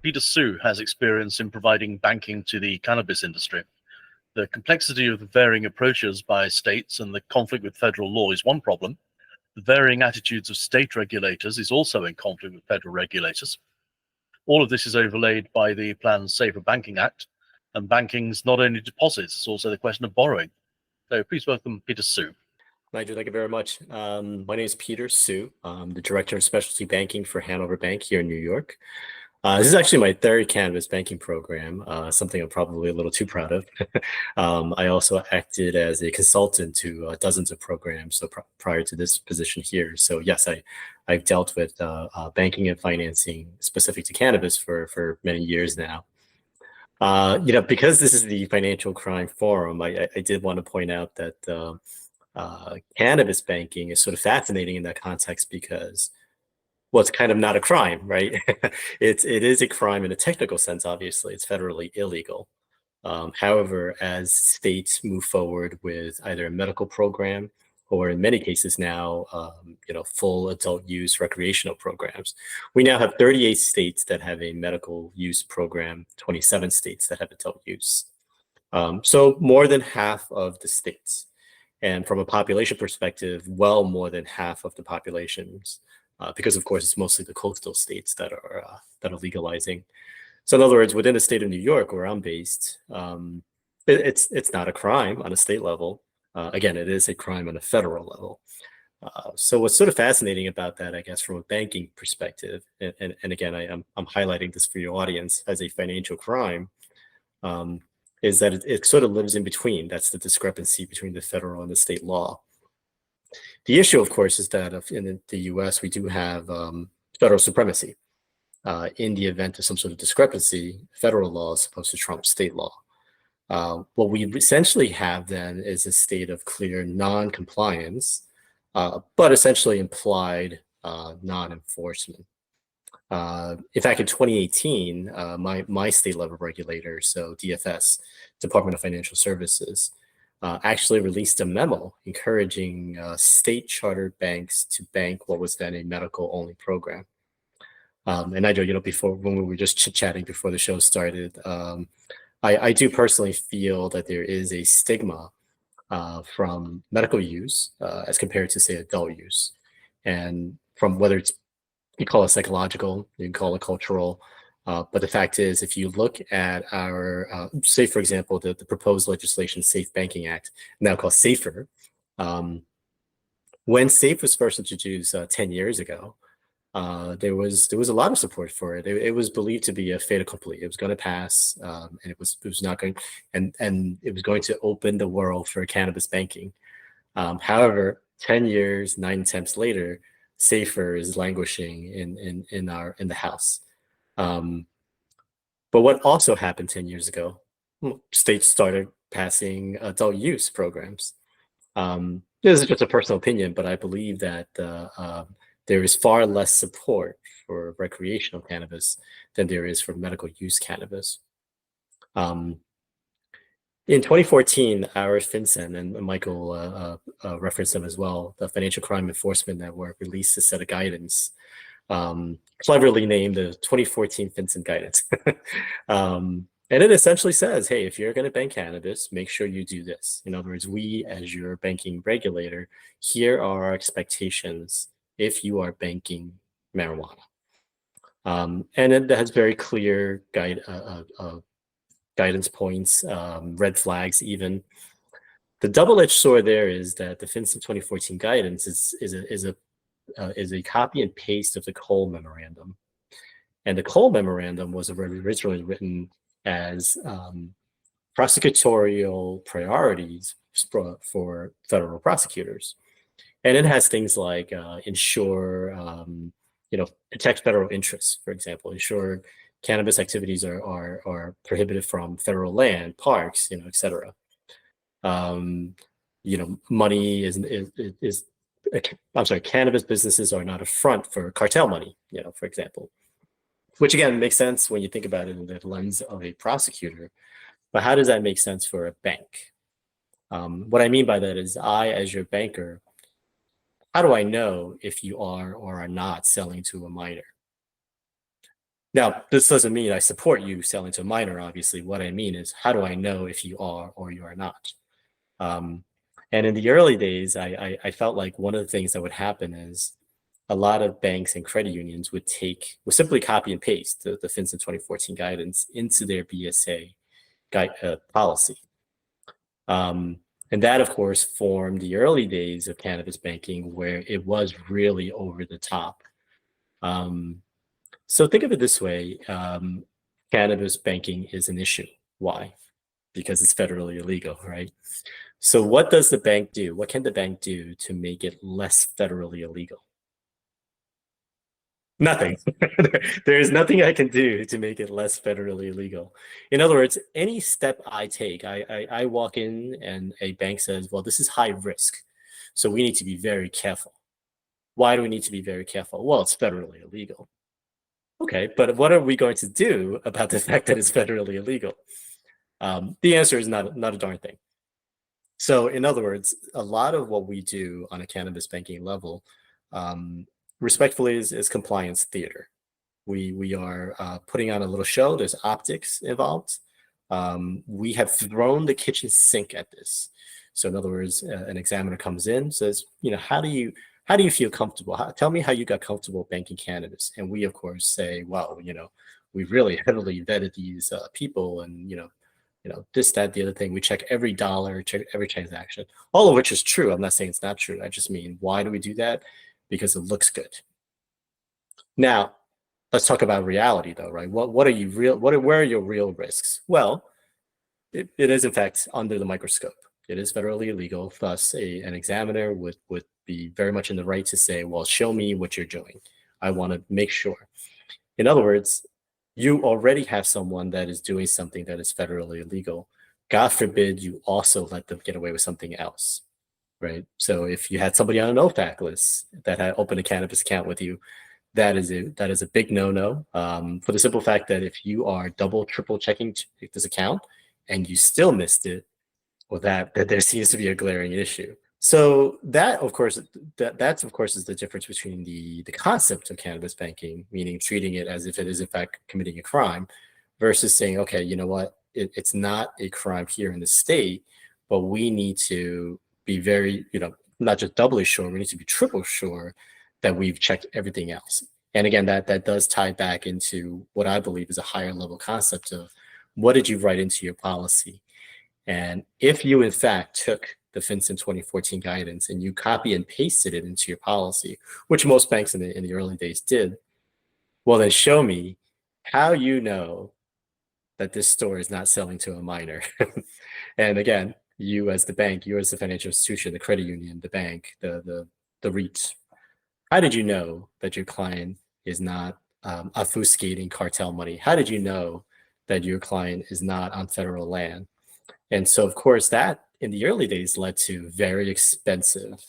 [SPEAKER 1] Peter Sue has experience in providing banking to the cannabis industry. The complexity of the varying approaches by states and the conflict with federal law is one problem. The varying attitudes of state regulators is also in conflict with federal regulators. All of this is overlaid by the planned Safer Banking Act, and banking's not only deposits, it's also the question of borrowing. So please welcome Peter Sue.
[SPEAKER 3] Nigel, thank you very much. My name is Peter Sue. I'm the Director of Specialty Banking for Hanover Bank here in New York. This is actually my third cannabis banking program, something I'm probably a little too proud of. I also acted as a consultant to dozens of programs so prior to this position here. So yes, I've dealt with banking and financing specific to cannabis for many years now. Because this is the Financial Crime Forum, I did want to point out that cannabis banking is sort of fascinating in that context because, well, it's kind of not a crime, right? It is a crime in a technical sense, obviously. It's federally illegal. However, as states move forward with either a medical program or in many cases now, full adult use recreational programs, we now have 38 states that have a medical use program, 27 states that have adult use. So more than half of the states. And from a population perspective, well more than half of the populations. Because of course it's mostly the coastal states that are legalizing. So in other words, within the state of New York, where I'm based, it's not a crime on a state level. Again, it is a crime on a federal level. So what's sort of fascinating about that, I guess, from a banking perspective, and again, I'm highlighting this for your audience as a financial crime, is that it sort of lives in between. That's the discrepancy between the federal and the state law. The issue, of course, is that in the US, we do have federal supremacy. In the event of some sort of discrepancy, federal law is supposed to trump state law. What we essentially have then is a state of clear non-compliance, but essentially implied non-enforcement. In fact, in 2018, my state level regulator, so DFS, Department of Financial Services, actually released a memo encouraging state chartered banks to bank what was then a medical only program. And I know, before, when we were just chit-chatting before the show started, I do personally feel that there is a stigma from medical use as compared to, say, adult use. And from whether it's, you call it psychological, you can call it cultural, but the fact is, if you look at our, say, for example, the proposed legislation, Safe Banking Act, now called SAFER, when SAFE was first introduced 10 years ago, there was a lot of support for it. It was believed to be a fait accompli. It was going to pass, and it was not going, and it was going to open the world for cannabis banking. However, 10 years, 9 attempts later, SAFER is languishing in the House. But what also happened 10 years ago, states started passing adult use programs. This is just a personal opinion, but I believe that there is far less support for recreational cannabis than there is for medical use cannabis. In 2014, our FinCEN, and Michael referenced them as well, the Financial Crime Enforcement Network released a set of guidance, cleverly named the 2014 FinCEN Guidance. And it essentially says, hey, if you're going to bank cannabis, make sure you do this. In other words, we, as your banking regulator, here are our expectations if you are banking marijuana. And it has very clear guidance points, red flags even. The double-edged sword there is that the FinCEN 2014 guidance is a copy and paste of the Cole Memorandum. And the Cole Memorandum was originally written as prosecutorial priorities for federal prosecutors. And it has things like ensure, protect federal interests, for example, ensure cannabis activities are prohibited from federal land, parks, et cetera. Money I'm sorry, cannabis businesses are not a front for cartel money, for example, which again makes sense when you think about it in the lens of a prosecutor. But how does that make sense for a bank? What I mean by that is as your banker, how do I know if you are or are not selling to a minor? Now, this doesn't mean I support you selling to a minor, obviously. What I mean is, how do I know if you are or you are not? And in the early days, I felt like one of the things that would happen is a lot of banks and credit unions would simply copy and paste the FinCEN 2014 guidance into their BSA policy. And that, of course, formed the early days of cannabis banking where it was really over the top. So think of it this way. Cannabis banking is an issue. Why? Because it's federally illegal, right? So what does the bank do? What can the bank do to make it less federally illegal? Nothing. There is nothing I can do to make it less federally illegal. In other words, any step I take, I walk in and a bank says, well, this is high risk, so we need to be very careful. Why do we need to be very careful? Well, it's federally illegal. Okay, but what are we going to do about the fact that it's federally illegal? The answer is not a darn thing. So in other words, a lot of what we do on a cannabis banking level, respectfully, is compliance theater. We are putting on a little show. There's optics involved. We have thrown the kitchen sink at this. So in other words, an examiner comes in, says, how do you feel comfortable? Tell me how you got comfortable banking cannabis. And we, of course, say, well, we've really heavily vetted these people, and this, that, the other thing. We check every dollar, check every transaction, all of which is true. I'm not saying it's not true. I just mean, why do we do that? Because it looks good. Now, let's talk about reality, though, right? Where are your real risks? Well, it is in fact under the microscope. It is federally illegal. Thus, an examiner would be very much in the right to say, well, show me what you're doing. I want to make sure. In other words, you already have someone that is doing something that is federally illegal. God forbid you also let them get away with something else, right? So if you had somebody on an OFAC list that had opened a cannabis account with you, that is a big no-no, for the simple fact that if you are double, triple checking this account and you still missed it, well, that there seems to be a glaring issue. So that, of course, is the difference between the concept of cannabis banking, meaning treating it as if it is in fact committing a crime, versus saying, okay, you know what, it's not a crime here in the state, but we need to be very, not just doubly sure, we need to be triple sure that we've checked everything else. And again, that does tie back into what I believe is a higher level concept of what did you write into your policy? And if you in fact took the FinCEN 2014 guidance and you copy and pasted it into your policy, which most banks in the early days did, well, then show me how you know that this store is not selling to a minor. And again, you as the bank, you as the financial institution, the credit union, the bank, the REIT, how did you know that your client is not obfuscating cartel money? How did you know that your client is not on federal land? And so, of course, that in the early days led to very expensive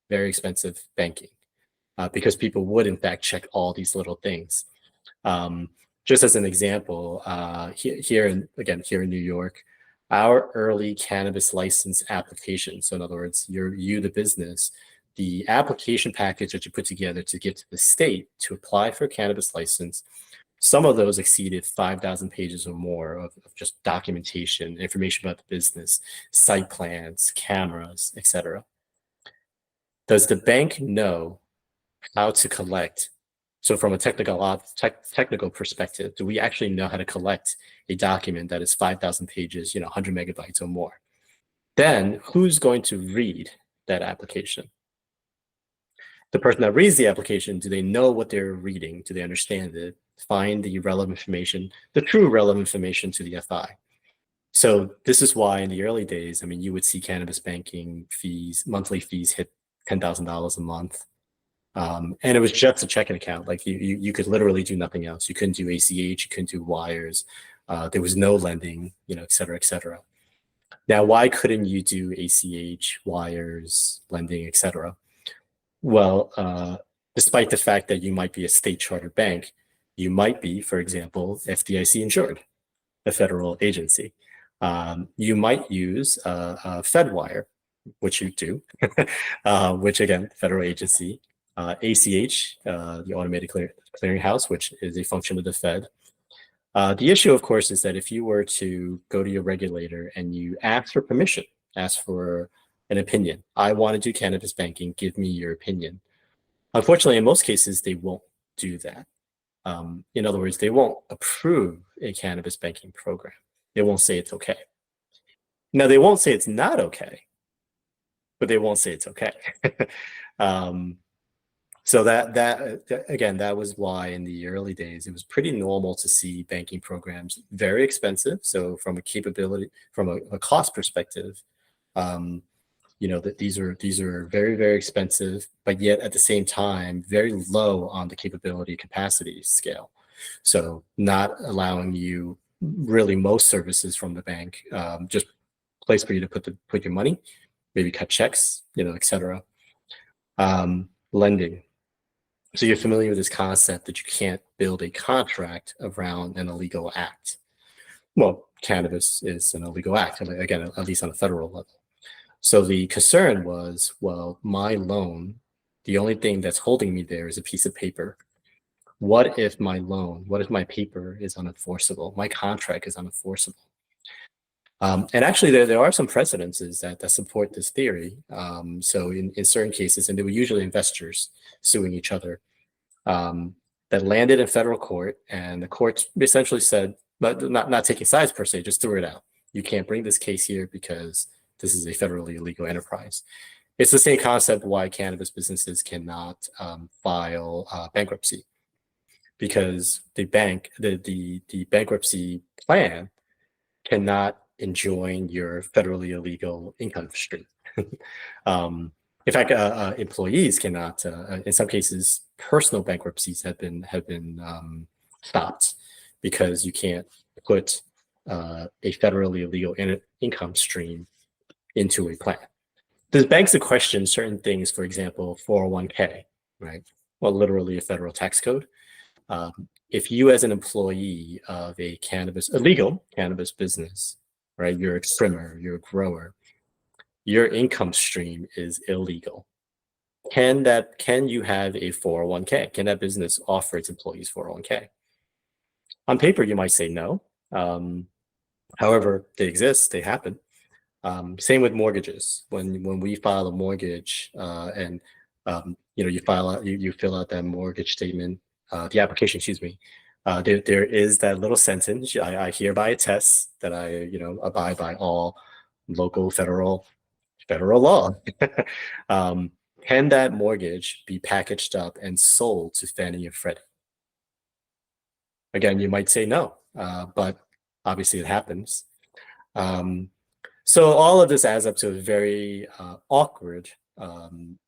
[SPEAKER 3] banking because people would, in fact, check all these little things. Just as an example, here in New York, our early cannabis license application, so in other words, you the business, the application package that you put together to get to the state to apply for a cannabis license, some of those exceeded 5,000 pages or more of just documentation, information about the business, site plans, cameras, etc. Does the bank know how to collect? So from a technical perspective, do we actually know how to collect a document that is 5,000 pages, 100 megabytes or more? Then who's going to read that application? The person that reads the application, do they know what they're reading? Do they understand it? Find the relevant information, the true relevant information to the FI. So this is why in the early days, you would see cannabis banking fees, monthly fees hit $10,000 a month. And it was just a checking account. Like you could literally do nothing else. You couldn't do ACH, you couldn't do wires. There was no lending, et cetera, et cetera. Now, why couldn't you do ACH, wires, lending, et cetera? Well, despite the fact that you might be a state chartered bank, you might be, for example, FDIC insured, a federal agency. You might use FedWire, which you do, which again, federal agency. ACH, the automated clearinghouse, which is a function of the Fed. The issue, of course, is that if you were to go to your regulator and you ask for permission, ask for an opinion, I want to do cannabis banking, give me your opinion. Unfortunately, in most cases, they won't do that. In other words, they won't approve a cannabis banking program. They won't say it's okay. Now, they won't say it's not okay, but they won't say it's okay. So that again, that was why in the early days, it was pretty normal to see banking programs very expensive. So from a capability, from a cost perspective, that these are very, very expensive, but yet at the same time, very low on the capability capacity scale. So not allowing you really most services from the bank, just place for you to put your money, maybe cut checks, et cetera. Lending. So you're familiar with this concept that you can't build a contract around an illegal act. Well, cannabis is an illegal act, again, at least on a federal level. So the concern was, well, my loan, the only thing that's holding me there is a piece of paper. What if my paper is unenforceable? My contract is unenforceable. And actually, there are some precedences that support this theory. So in certain cases, and they were usually investors suing each other, that landed in federal court, and the court essentially said, but not taking sides per se, just threw it out. You can't bring this case here because this is a federally illegal enterprise. It's the same concept why cannabis businesses cannot file bankruptcy, because the bankruptcy plan cannot enjoin your federally illegal income stream. In fact, employees cannot. In some cases, personal bankruptcies have been stopped because you can't put a federally illegal income stream into a plan. This begs the question: certain things, for example, 401k, right? Well, literally a federal tax code. If you, as an employee of a legal cannabis business, right? You're a trimmer, you're a grower, your income stream is illegal. Can you have a 401k? Can that business offer its employees 401k? On paper, you might say no. However, they exist, they happen. Same with mortgages. When we file a mortgage, and you fill out that mortgage statement, the application, excuse me. There is that little sentence: I hereby attest that I abide by all local, federal law. Can that mortgage be packaged up and sold to Fannie and Freddie? Again, you might say no, but obviously it happens. So all of this adds up to a very awkward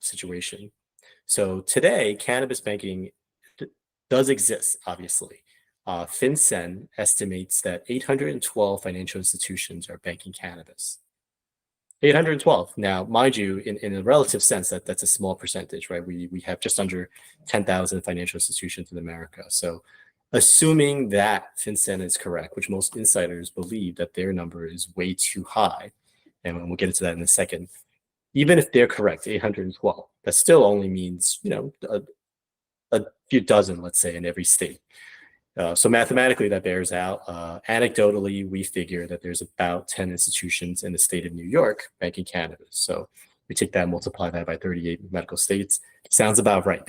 [SPEAKER 3] situation. So today, cannabis banking does exist, obviously. FinCEN estimates that 812 financial institutions are banking cannabis. 812. Now, mind you, in a relative sense, that's a small percentage, right? We have just under 10,000 financial institutions in America. So assuming that FinCEN is correct, which most insiders believe that their number is way too high, and we'll get into that in a second, even if they're correct, 812, that still only means, a few dozen, let's say, in every state. So mathematically, that bears out. Anecdotally, we figure that there's about 10 institutions in the state of New York banking cannabis. So we take that and multiply that by 38 medical states. Sounds about right.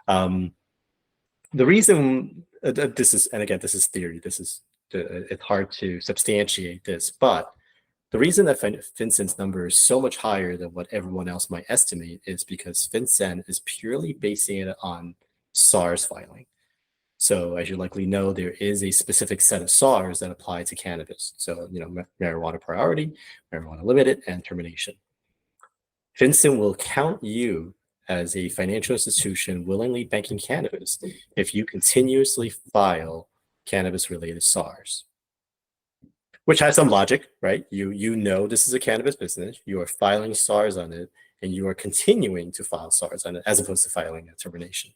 [SPEAKER 3] The reason this is, and again, this is theory. It's hard to substantiate this, but the reason that FinCEN's number is so much higher than what everyone else might estimate is because FinCEN is purely basing it on SARS filing. So as you likely know, there is a specific set of SARs that apply to cannabis. So, marijuana priority, marijuana limited, and termination. FinCEN will count you as a financial institution willingly banking cannabis if you continuously file cannabis-related SARs, which has some logic, right? You know this is a cannabis business, you are filing SARs on it, and you are continuing to file SARs on it as opposed to filing a termination.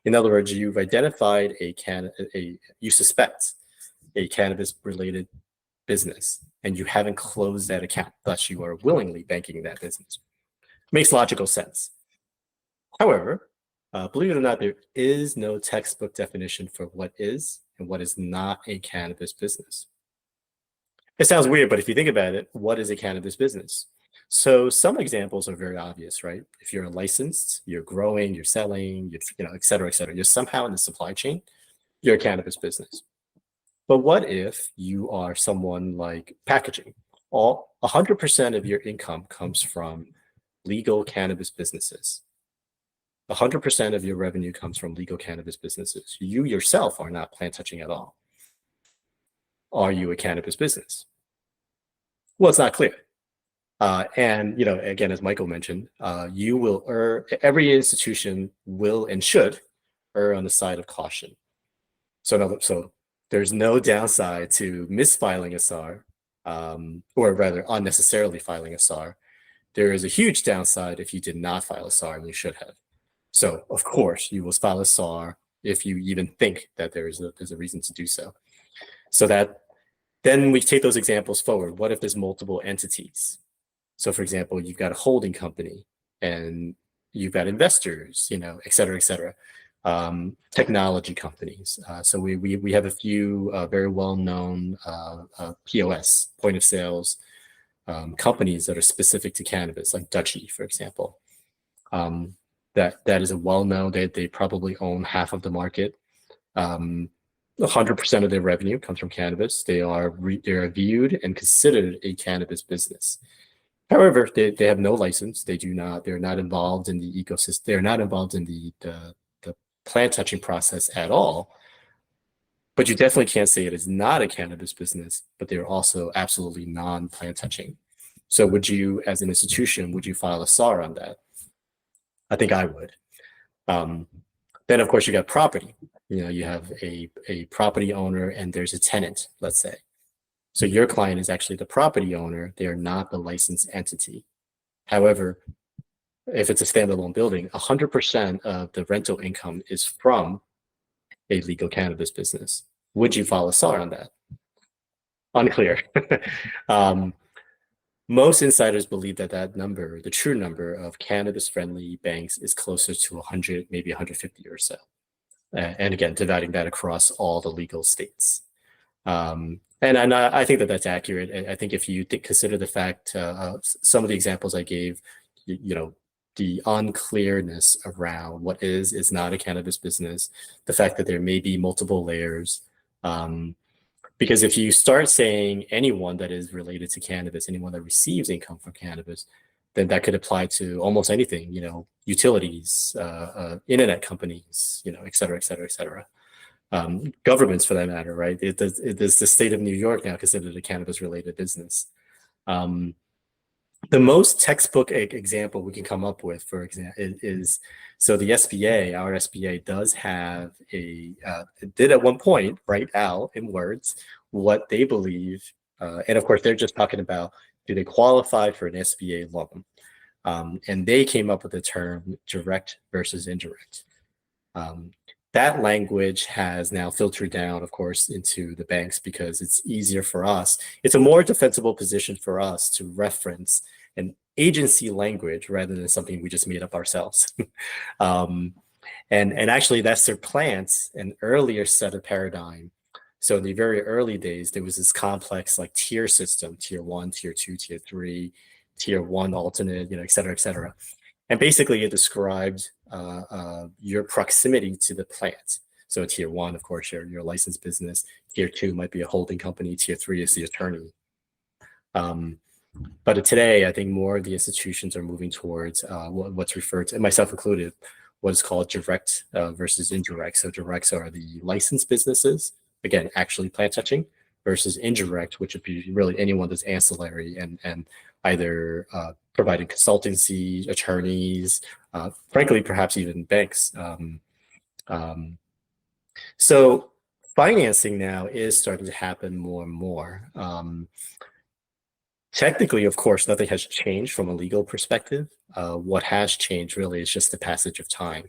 [SPEAKER 3] In other words, you've identified you suspect a cannabis-related business, and you haven't closed that account, thus you are willingly banking that business. Makes logical sense. However, believe it or not, there is no textbook definition for what is and what is not a cannabis business. It sounds weird, but if you think about it, what is a cannabis business? So some examples are very obvious, right? If you're licensed, you're growing, you're selling, et cetera, you're somehow in the supply chain, you're a cannabis business. But what if you are someone like packaging? 100% of your income comes from legal cannabis businesses. 100% of your revenue comes from legal cannabis businesses. You yourself are not plant touching at all. Are you a cannabis business? Well, it's not clear. And again, as Michael mentioned, you will every institution will and should err on the side of caution. So there's no downside to misfiling a SAR, or rather unnecessarily filing a SAR. There is a huge downside if you did not file a SAR and you should have. So of course you will file a SAR if you even think that there's a reason to do so. So that then we take those examples forward. What if there's multiple entities? So for example, you've got a holding company and you've got investors, et cetera, technology companies. So we have a few very well-known POS, point of sales, companies that are specific to cannabis, like Dutchie, for example. That is a well-known, they probably own half of the market. 100% of their revenue comes from cannabis. They are viewed and considered a cannabis business. However, they have no license. They're not involved in the ecosystem. They're not involved in the plant touching process at all. But you definitely can't say it is not a cannabis business, but they're also absolutely non-plant touching. So would you, as an institution, would you file a SAR on that? I think I would. Then of course you got property. You have a property owner and there's a tenant, let's say. So your client is actually the property owner. They are not the licensed entity. However, if it's a standalone building, 100% of the rental income is from a legal cannabis business. Would you file a SAR on that? Unclear. Most insiders believe that number, the true number of cannabis-friendly banks, is closer to 100, maybe 150 or so. And again, dividing that across all the legal states. And I think that's accurate. I think if you consider the fact, some of the examples I gave, the unclearness around what is not a cannabis business, the fact that there may be multiple layers. Because if you start saying anyone that is related to cannabis, anyone that receives income from cannabis, then that could apply to almost anything, utilities, internet companies, et cetera. Governments for that matter, right? Does the state of New York now considered a cannabis-related business? The most textbook example we can come up with, for example, is so the SBA, our SBA does have did at one point write out in words what they believe, and of course they're just talking about, do they qualify for an SBA loan? And they came up with the term direct versus indirect. That language has now filtered down, of course, into the banks because it's easier for us. It's a more defensible position for us to reference an agency language rather than something we just made up ourselves. And actually, that supplants an earlier set of paradigm. So in the very early days, there was this complex like tier system, tier 1, tier 2, tier 3, tier 1 alternate, et cetera. And basically it described your proximity to the plant. So tier 1, of course, your licensed business. Tier 2 might be a holding company. Tier 3 is the attorney. But today, I think more of the institutions are moving towards what's referred to, and myself included, what is called direct versus indirect. So directs are the licensed businesses, again, actually plant touching, versus indirect, which would be really anyone that's ancillary and either providing consultancy, attorneys, frankly, perhaps even banks. So financing now is starting to happen more and more. Technically, of course, nothing has changed from a legal perspective. What has changed really is just the passage of time.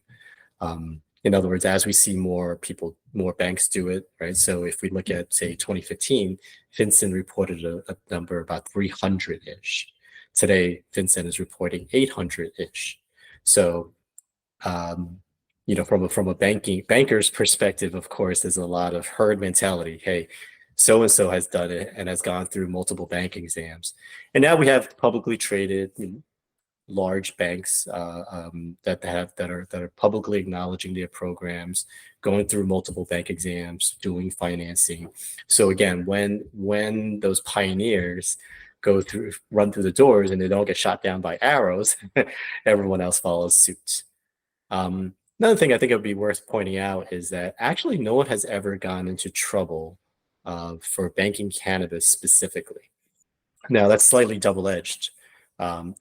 [SPEAKER 3] In other words, as we see more people, more banks do it, right? So if we look at, say, 2015, FinCEN reported a number about 300-ish. Today, FinCEN is reporting 800-ish. So, from a banker's perspective, of course, there's a lot of herd mentality. Hey, so-and-so has done it and has gone through multiple bank exams. And now we have publicly traded large banks that are publicly acknowledging their programs, going through multiple bank exams, doing financing. So again, when those pioneers run through the doors and they don't get shot down by arrows, everyone else follows suit. Another thing I think it would be worth pointing out is that actually no one has ever gone into trouble for banking cannabis specifically. Now that's slightly double-edged.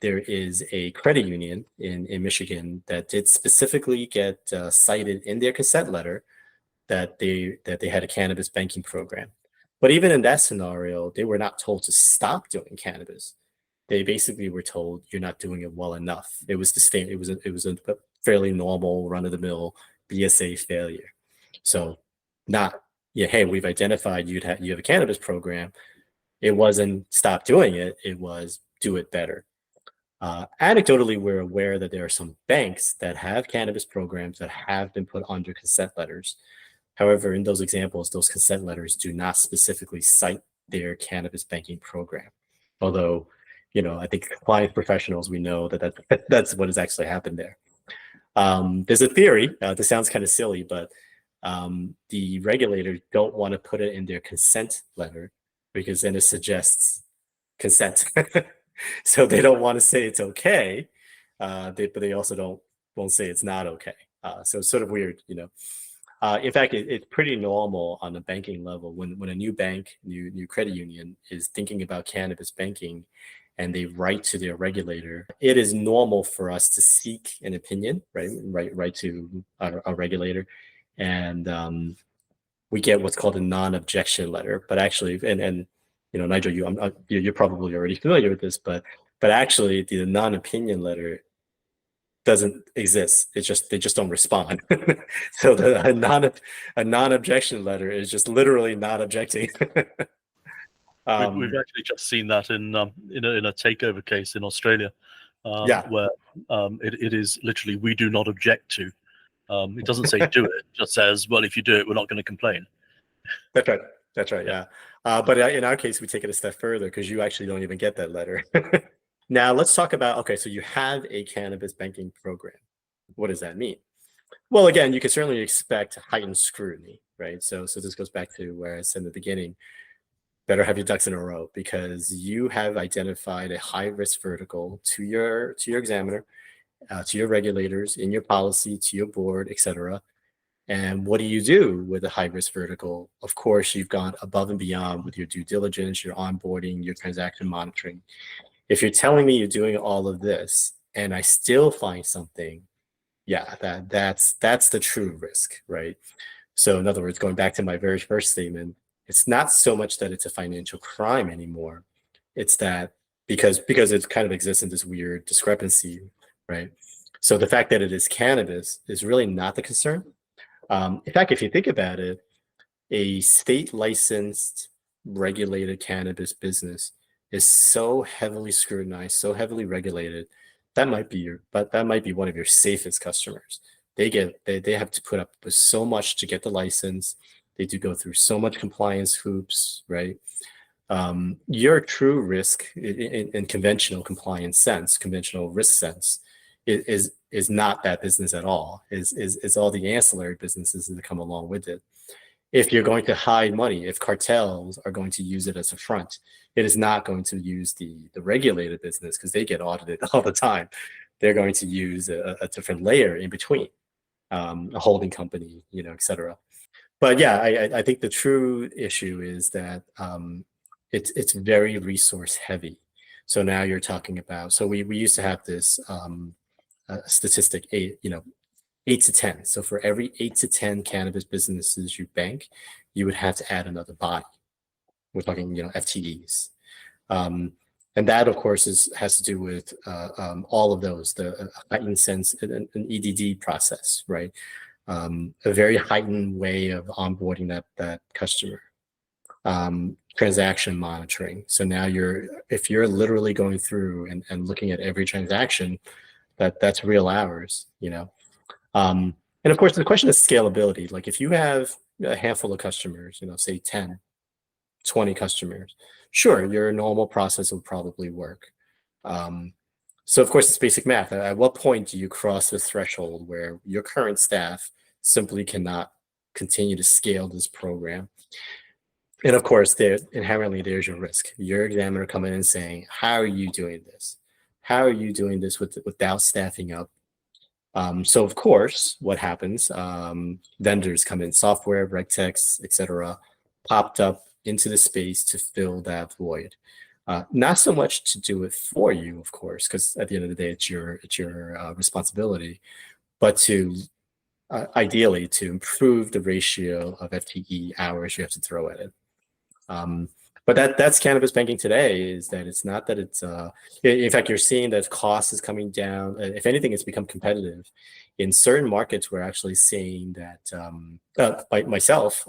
[SPEAKER 3] There is a credit union in Michigan that did specifically get cited in their consent letter that they had a cannabis banking program. But even in that scenario, they were not told to stop doing cannabis. They basically were told you're not doing it well enough. It was a fairly normal run-of-the-mill BSA failure. So not, hey, we've identified you have a cannabis program. It wasn't stop doing it. It was do it better. Anecdotally, we're aware that there are some banks that have cannabis programs that have been put under consent letters. However, in those examples, those consent letters do not specifically cite their cannabis banking program. Although, I think compliance professionals, we know that's what has actually happened there. There's a theory, this sounds kind of silly, but the regulators don't want to put it in their consent letter because then it suggests consent. So they don't want to say it's okay, but they also won't say it's not okay. So it's sort of weird, In fact, it's pretty normal on the banking level when a new bank, new credit union is thinking about cannabis banking and they write to their regulator. It is normal for us to seek an opinion, right to our regulator, and we get what's called a non-objection letter. But actually, and Nigel, you're probably already familiar with this, but actually the non-opinion letter doesn't exist. They just don't respond. So a non-objection letter is just literally not objecting.
[SPEAKER 1] We've actually just seen that in a takeover case in Australia, where it is literally we do not object to. It doesn't say do it; it just says, well, if you do it, we're not going to complain.
[SPEAKER 3] That's right. Yeah. But in our case, we take it a step further because you actually don't even get that letter. Now let's talk about, okay, so you have a cannabis banking program. What does that mean? Well, again, you can certainly expect heightened scrutiny, right? So this goes back to where I said in the beginning, better have your ducks in a row because you have identified a high risk vertical to your examiner, to your regulators, in your policy, to your board, et cetera. And what do you do with a high risk vertical? Of course, you've gone above and beyond with your due diligence, your onboarding, your transaction monitoring. If you're telling me you're doing all of this and I still find something, that's the true risk, right? So in other words, going back to my very first statement, it's not so much that it's a financial crime anymore. It's that because it kind of exists in this weird discrepancy, right? So the fact that it is cannabis is really not the concern. In fact, if you think about it, a state licensed regulated cannabis business is so heavily scrutinized, so heavily regulated, that might be one of your safest customers. They have to put up with so much to get the license. They do go through so much compliance hoops, right? Your true risk in conventional compliance sense, conventional risk sense, is not that business at all. Is all the ancillary businesses that come along with it. If you're going to hide money, if cartels are going to use it as a front, it is not going to use the regulated business because they get audited all the time. They're going to use a different layer in between, a holding company, et cetera. But yeah, I think the true issue is that it's very resource heavy. So now you're talking about, so we used to have this statistic, 8 to 10. So for every 8 to 10 cannabis businesses you bank, you would have to add another body. We're talking, FTEs. And that, of course, has to do with all of those, the heightened sense, an EDD process, right? A very heightened way of onboarding that customer. Transaction monitoring. So now if you're literally going through and looking at every transaction, that's real hours, and of course, the question is scalability. Like if you have a handful of customers, say 10, 20 customers, sure, your normal process will probably work. So of course, it's basic math. At what point do you cross the threshold where your current staff simply cannot continue to scale this program? And of course, inherently there's your risk. Your examiner coming in and saying, how are you doing this? How are you doing this without staffing up? So of course, what happens? Vendors come in, software, RegTechs, etc., popped up into the space to fill that void. Not so much to do it for you, of course, because at the end of the day, it's your responsibility, but to ideally to improve the ratio of FTE hours you have to throw at it. But that's cannabis banking today, is that it's not that it's in fact, you're seeing that cost is coming down. If anything, it's become competitive. In certain markets, we're actually seeing that myself,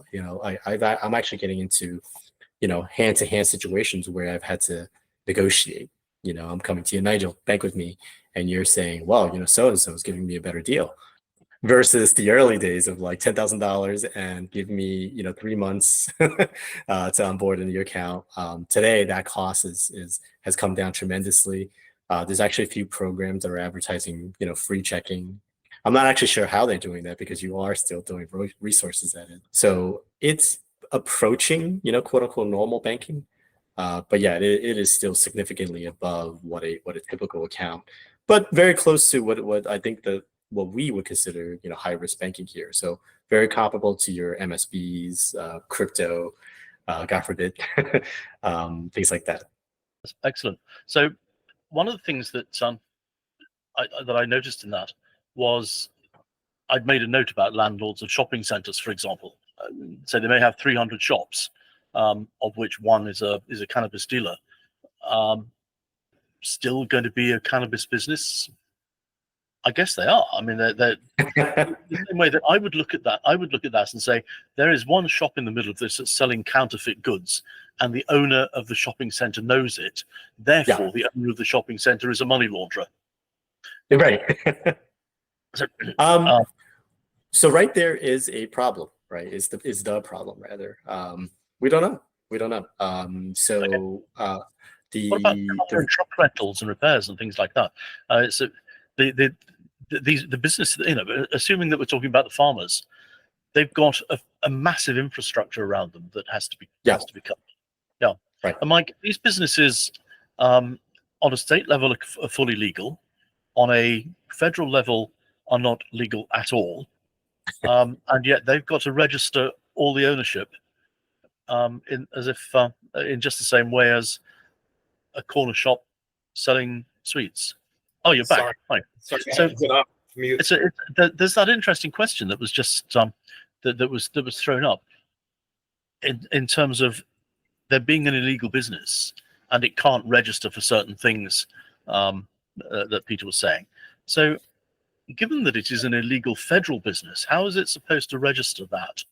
[SPEAKER 3] I'm actually getting into hand-to-hand situations where I've had to negotiate. I'm coming to you, Nigel, bank with me, and you're saying, well, so-and-so is giving me a better deal. Versus the early days of like $10,000 and give me 3 months to onboard into your account. Today, that cost has come down tremendously. There's actually a few programs that are advertising free checking. I'm not actually sure how they're doing that, because you are still throwing resources at it. So it's approaching quote unquote normal banking, but yeah, it is still significantly above what a typical account, but very close to what I think what we would consider, high risk banking here. So very comparable to your MSBs, crypto, God forbid, things like that.
[SPEAKER 1] Excellent. So one of the things that I noticed in that was I'd made a note about landlords of shopping centers, for example. So they may have 300 shops, of which one is a cannabis dealer. Still going to be a cannabis business? I guess they are. I mean, they're the same way that I would look at that. I would look at that and say, there is one shop in the middle of this that's selling counterfeit goods, and the owner of the shopping center knows it. Therefore, the owner of the shopping center is a money launderer.
[SPEAKER 3] Right.
[SPEAKER 1] So,
[SPEAKER 3] so right there is a problem, right? Is the problem rather? We don't know. So
[SPEAKER 1] what about the truck rentals and repairs and things like that? So the business, assuming that we're talking about the farmers, they've got a massive infrastructure around them that has to be covered. Yeah,
[SPEAKER 3] right.
[SPEAKER 1] And Mike, these businesses on a state level are fully legal, on a federal level are not legal at all, and yet they've got to register all the ownership in just the same way as a corner shop selling sweets. Oh, you're back. Right.
[SPEAKER 2] Sorry,
[SPEAKER 1] so there's that interesting question that was just that was thrown up in terms of there being an illegal business and it can't register for certain things that Peter was saying. So, given that it is an illegal federal business, how is it supposed to register that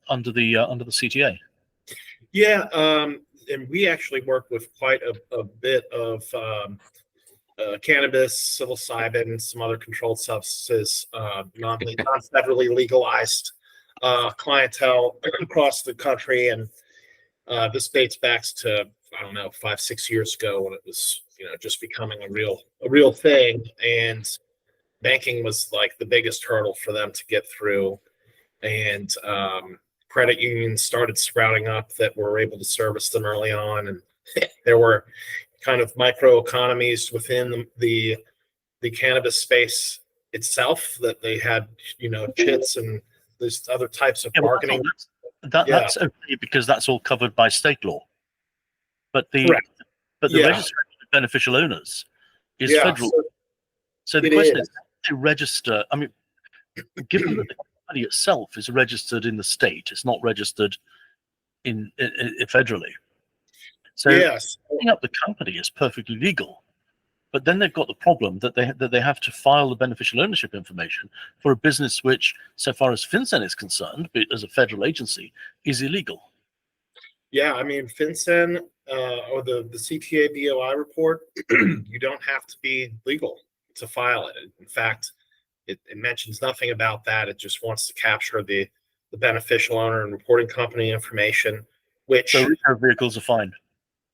[SPEAKER 1] under the CTA?
[SPEAKER 2] Yeah, and we actually work with quite a bit of cannabis, psilocybin, some other controlled substances, non-federally legalized clientele across the country, and this dates back to 5-6 years ago when it was just becoming a real thing, and banking was like the biggest hurdle for them to get through, and credit unions started sprouting up that were able to service them early on, and there were kind of micro economies within the cannabis space itself that they had chits and there's other types of
[SPEAKER 1] Yeah, well,
[SPEAKER 2] bargaining.
[SPEAKER 1] that's
[SPEAKER 2] Yeah.
[SPEAKER 1] that's okay because that's all covered by state law. But the
[SPEAKER 2] Correct.
[SPEAKER 1] the
[SPEAKER 2] Yeah.
[SPEAKER 1] registration of beneficial owners is
[SPEAKER 2] Yeah,
[SPEAKER 1] federal. So the
[SPEAKER 2] it
[SPEAKER 1] question is,
[SPEAKER 2] is.
[SPEAKER 1] how do they register? I mean, given that the company itself is registered in the state, it's not registered in federally. So
[SPEAKER 2] Yes.
[SPEAKER 1] setting up the company is perfectly legal. But then they've got the problem that they have to file the beneficial ownership information for a business which, so far as FinCEN is concerned, as a federal agency, is illegal.
[SPEAKER 2] Yeah, I mean, FinCEN or the CTA BOI report, you don't have to be legal to file it. In fact, it mentions nothing about that. It just wants to capture the beneficial owner and reporting company information, which,
[SPEAKER 1] So repair vehicles are fine.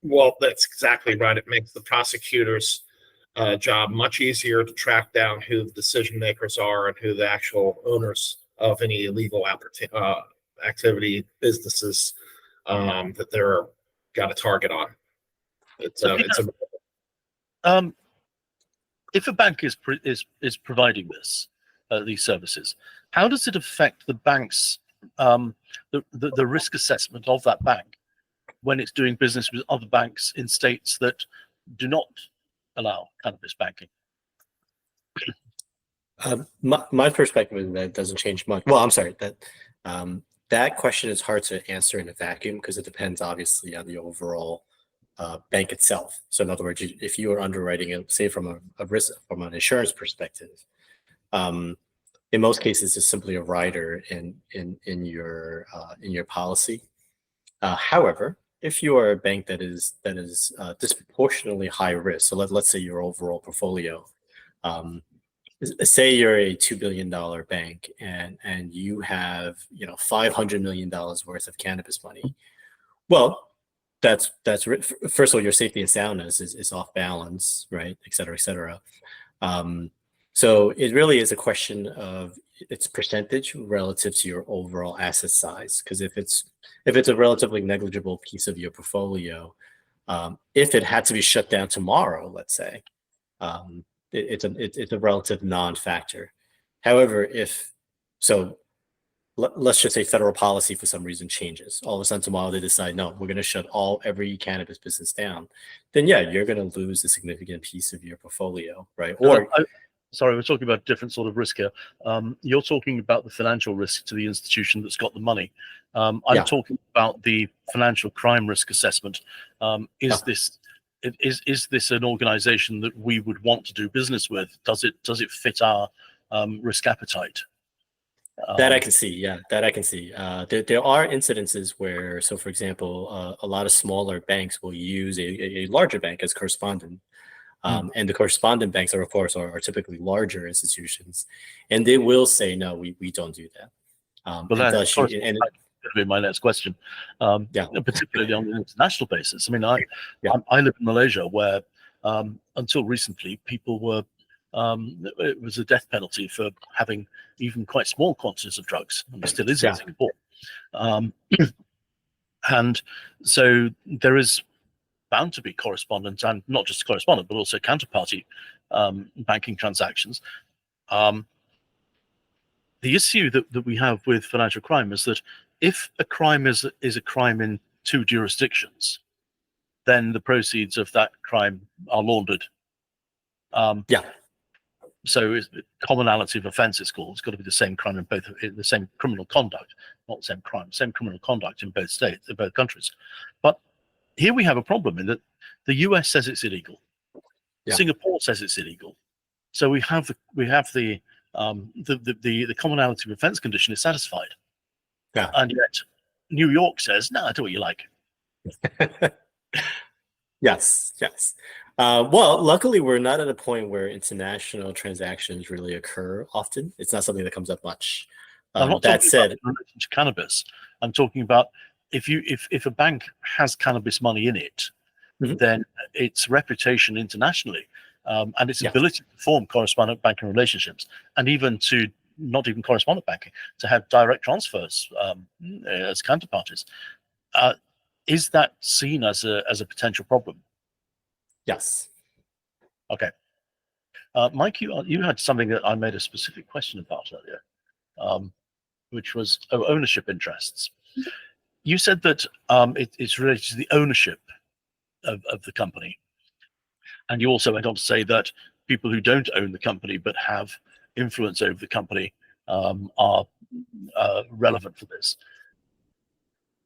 [SPEAKER 2] well, that's exactly right. It makes the prosecutor's job much easier to track down who the decision makers are and who the actual owners of any illegal activity businesses that they're got a target on. It's
[SPEAKER 1] So
[SPEAKER 2] it's a
[SPEAKER 1] if a bank is providing these services, how does it affect the bank's the risk assessment of that bank when it's doing business with other banks in states that do not allow cannabis banking?
[SPEAKER 3] My perspective is that it doesn't change much. Well, I'm sorry, that question is hard to answer in a vacuum because it depends obviously on the overall bank itself. So in other words, if you are underwriting it, say from a risk, from an insurance perspective, in most cases it's simply a rider in your policy. However, if you are a bank that is disproportionately high risk, so let's say your overall portfolio, say you're a $2 billion bank and you have $500 million worth of cannabis money. Well, that's first of all, your safety and soundness is off balance, right? Et cetera, et cetera. So it really is a question of its percentage relative to your overall asset size. Because if it's a relatively negligible piece of your portfolio, if it had to be shut down tomorrow, let's say, it's a relative non-factor. However, let's just say federal policy for some reason changes. All of a sudden tomorrow they decide, no, we're going to shut every cannabis business down. Then yeah, you're going to lose a significant piece of your portfolio, right? Or
[SPEAKER 1] sorry, we're talking about a different sort of risk here. You're talking about the financial risk to the institution that's got the money. I'm talking about the financial crime risk assessment. Is this an organization that we would want to do business with? Does it fit our risk appetite?
[SPEAKER 3] That I can see, yeah, that I can see. There are incidences where, so for example, a lot of smaller banks will use a larger bank as correspondent. And the correspondent banks are, of course, are typically larger institutions, and they will say, no, we don't do that.
[SPEAKER 1] Well, that's going to be my next question. Particularly on an international basis. I mean, I live in Malaysia, where until recently people were it was a death penalty for having even quite small quantities of drugs, and it still is in Singapore. And so there is bound to be correspondent, and not just correspondent, but also counterparty banking transactions. The issue that we have with financial crime is that if a crime is a crime in two jurisdictions, then the proceeds of that crime are laundered. So commonality of offence is called. It's got to be the same crime in both, the same criminal conduct, not the same crime, same criminal conduct in both states, in both countries. But here we have a problem in that the US says it's illegal. Singapore says it's illegal. So we have the commonality of offence condition is satisfied. And yet New York says, no, do what you like.
[SPEAKER 3] Yes. Well, luckily, we're not at a point where international transactions really occur often. It's not something that comes up much.
[SPEAKER 1] I'm not talking about cannabis. I'm talking about if a bank has cannabis money in it, then its reputation internationally and its ability to form correspondent banking relationships, and even to not even correspondent banking, to have direct transfers as counterparties, is that seen as a potential problem?
[SPEAKER 3] Yes.
[SPEAKER 1] Okay. Mike, you had something that I made a specific question about earlier. which was ownership interests. You said that it's related to the ownership of the company. And you also went on to say that people who don't own the company but have influence over the company are relevant for this.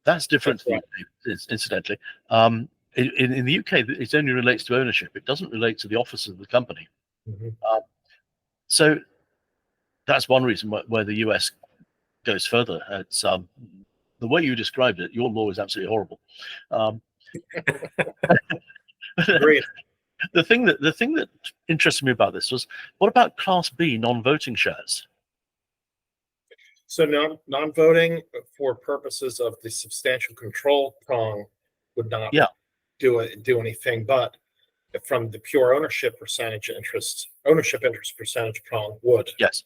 [SPEAKER 1] That's different to the UK, incidentally. In the UK, it only relates to ownership. It doesn't relate to the officers of the company. So that's one reason where the US goes further. It's the way you described it. Your law is absolutely horrible.
[SPEAKER 2] Great.
[SPEAKER 1] The thing that interested me about this was, what about Class B non-voting shares?
[SPEAKER 2] So non-voting for purposes of the substantial control prong would not do anything, but from the pure ownership interest percentage prong would.
[SPEAKER 1] Yes.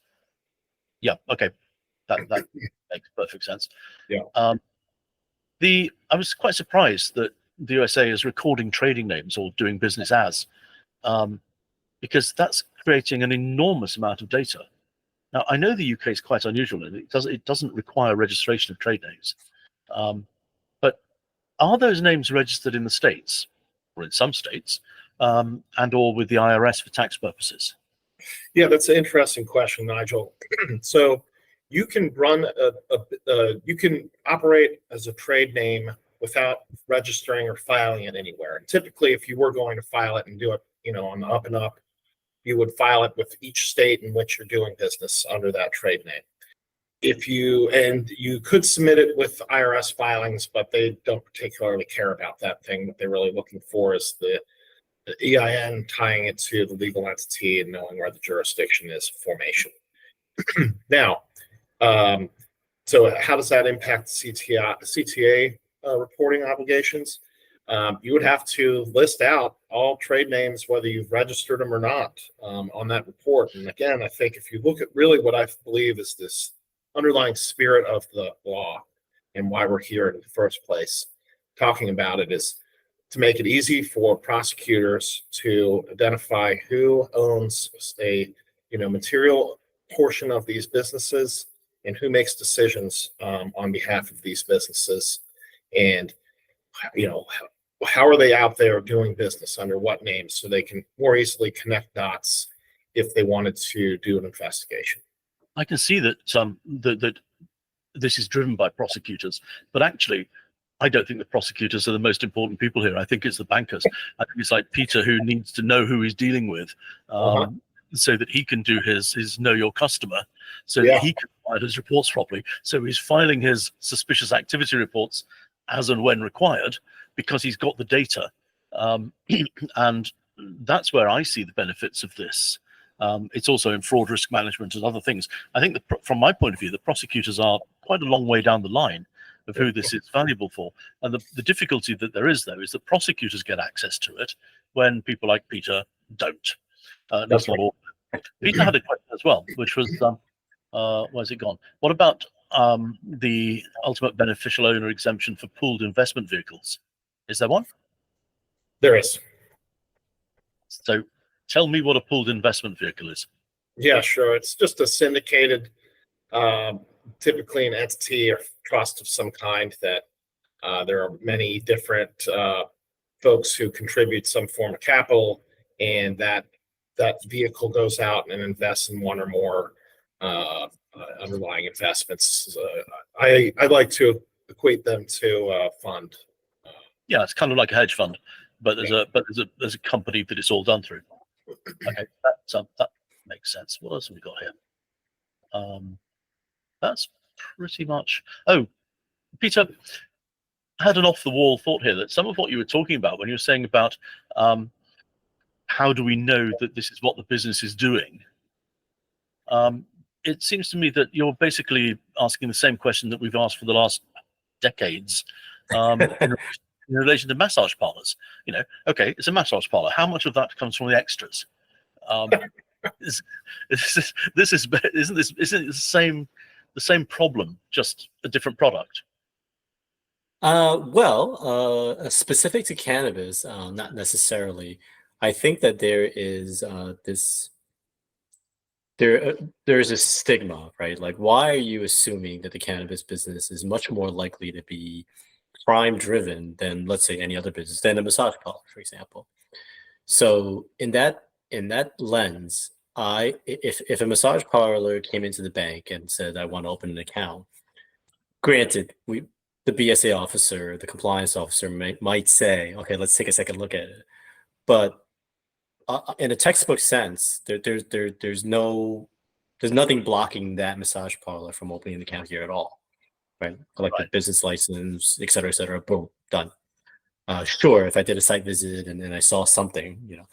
[SPEAKER 1] Yeah. Okay. That makes perfect sense.
[SPEAKER 2] Yeah.
[SPEAKER 1] I was quite surprised that the USA is recording trading names or doing business as, because that's creating an enormous amount of data. Now, I know the UK is quite unusual, and it doesn't require registration of trade names. But are those names registered in the States, or in some states, and or with the IRS for tax purposes?
[SPEAKER 2] Yeah, that's an interesting question, Nigel. So you can run you can operate as a trade name without registering or filing it anywhere. And typically, if you were going to file it and do it, on the up and up, you would file it with each state in which you're doing business under that trade name. You could submit it with IRS filings, but they don't particularly care about that thing. What they're really looking for is the EIN, tying it to the legal entity and knowing where the jurisdiction is of formation. Now, so how does that impact CTA reporting obligations? You would have to list out all trade names, whether you've registered them or not, on that report. And again, I think if you look at really what I believe is this underlying spirit of the law and why we're here in the first place, talking about it, is to make it easy for prosecutors to identify who owns a material portion of these businesses and who makes decisions on behalf of these businesses, and how are they out there doing business under what names, so they can more easily connect dots if they wanted to do an investigation.
[SPEAKER 1] I can see that that this is driven by prosecutors, but actually, I don't think the prosecutors are the most important people here. I think it's the bankers. I think it's like Peter, who needs to know who he's dealing with, so that he can do his know your customer, so that he can file his reports properly. So he's filing his suspicious activity reports as and when required, because he's got the data. And that's where I see the benefits of this. It's also in fraud risk management and other things. I think from my point of view, the prosecutors are quite a long way down the line of who this is valuable for. And the difficulty that there is, though, is that prosecutors get access to it when people like Peter don't. That's not all. Peter had a question as well, which was, where's it gone? What about the ultimate beneficial owner exemption for pooled investment vehicles? Is there one?
[SPEAKER 2] There is.
[SPEAKER 1] So tell me what a pooled investment vehicle is.
[SPEAKER 2] Yeah, sure. It's just a syndicated, typically an entity or trust of some kind that there are many different folks who contribute some form of capital, and that vehicle goes out and invests in one or more underlying investments. I like to equate them to a fund.
[SPEAKER 1] Yeah, it's kind of like a hedge fund, but there's a company that it's all done through. Okay, that makes sense. What else have we got here? That's pretty much. Oh, Peter, I had an off-the-wall thought here that some of what you were talking about when you were saying about how do we know that this is what the business is doing? It seems to me that you're basically asking the same question that we've asked for the last decades in relation to massage parlors. Okay, it's a massage parlor. How much of that comes from the extras? Isn't it the same problem, just a different product?
[SPEAKER 3] Specific to cannabis, not necessarily. I think that there is this there's a stigma, right? Like, why are you assuming that the cannabis business is much more likely to be crime driven than, let's say, any other business, than a massage parlor, for example? So in that lens, if a massage parlor came into the bank and said, I want to open an account, granted, the BSA officer, the compliance officer might say, okay, let's take a second look at it. But in a textbook sense, there's nothing blocking that massage parlor from opening an account here at all, right? Collected
[SPEAKER 1] Right.
[SPEAKER 3] business license, et cetera, boom, done. Sure, if I did a site visit and then I saw something,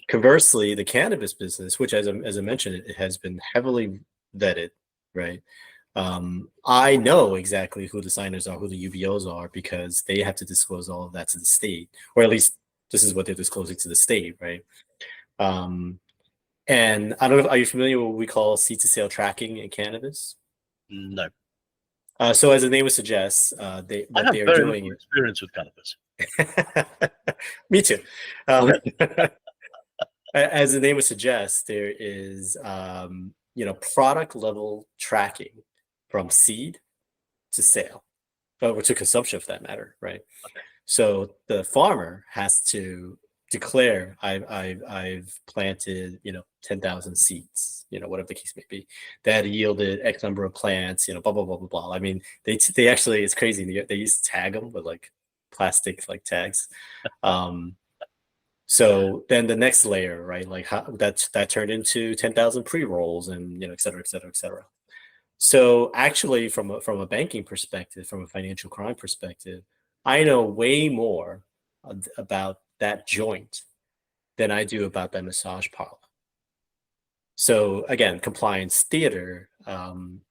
[SPEAKER 3] conversely, the cannabis business, which as I mentioned, it has been heavily vetted, right? I know exactly who the signers are, who the UBOs are, because they have to disclose all of that to the state, or at least this is what they're disclosing to the state, right? And I don't know, are you familiar with what we call seed to sale tracking in cannabis?
[SPEAKER 1] No.
[SPEAKER 3] So as the name would suggest,
[SPEAKER 1] I
[SPEAKER 3] what
[SPEAKER 1] have
[SPEAKER 3] they are
[SPEAKER 1] very
[SPEAKER 3] doing
[SPEAKER 1] little experience with cannabis.
[SPEAKER 3] Me too. As the name would suggest, there is product level tracking from seed to sale, or to consumption for that matter, right?
[SPEAKER 1] Okay.
[SPEAKER 3] So the farmer has to declare, I've planted 10,000 seeds, whatever the case may be, that yielded X number of plants, blah blah blah blah blah. I mean, they actually, it's crazy. They used to tag them with like plastic like tags. So then the next layer, right? Like how that turned into 10,000 pre-rolls and et cetera, et cetera, et cetera. So actually, from a banking perspective, from a financial crime perspective, I know way more about that joint than I do about that massage parlor. So again, compliance theater.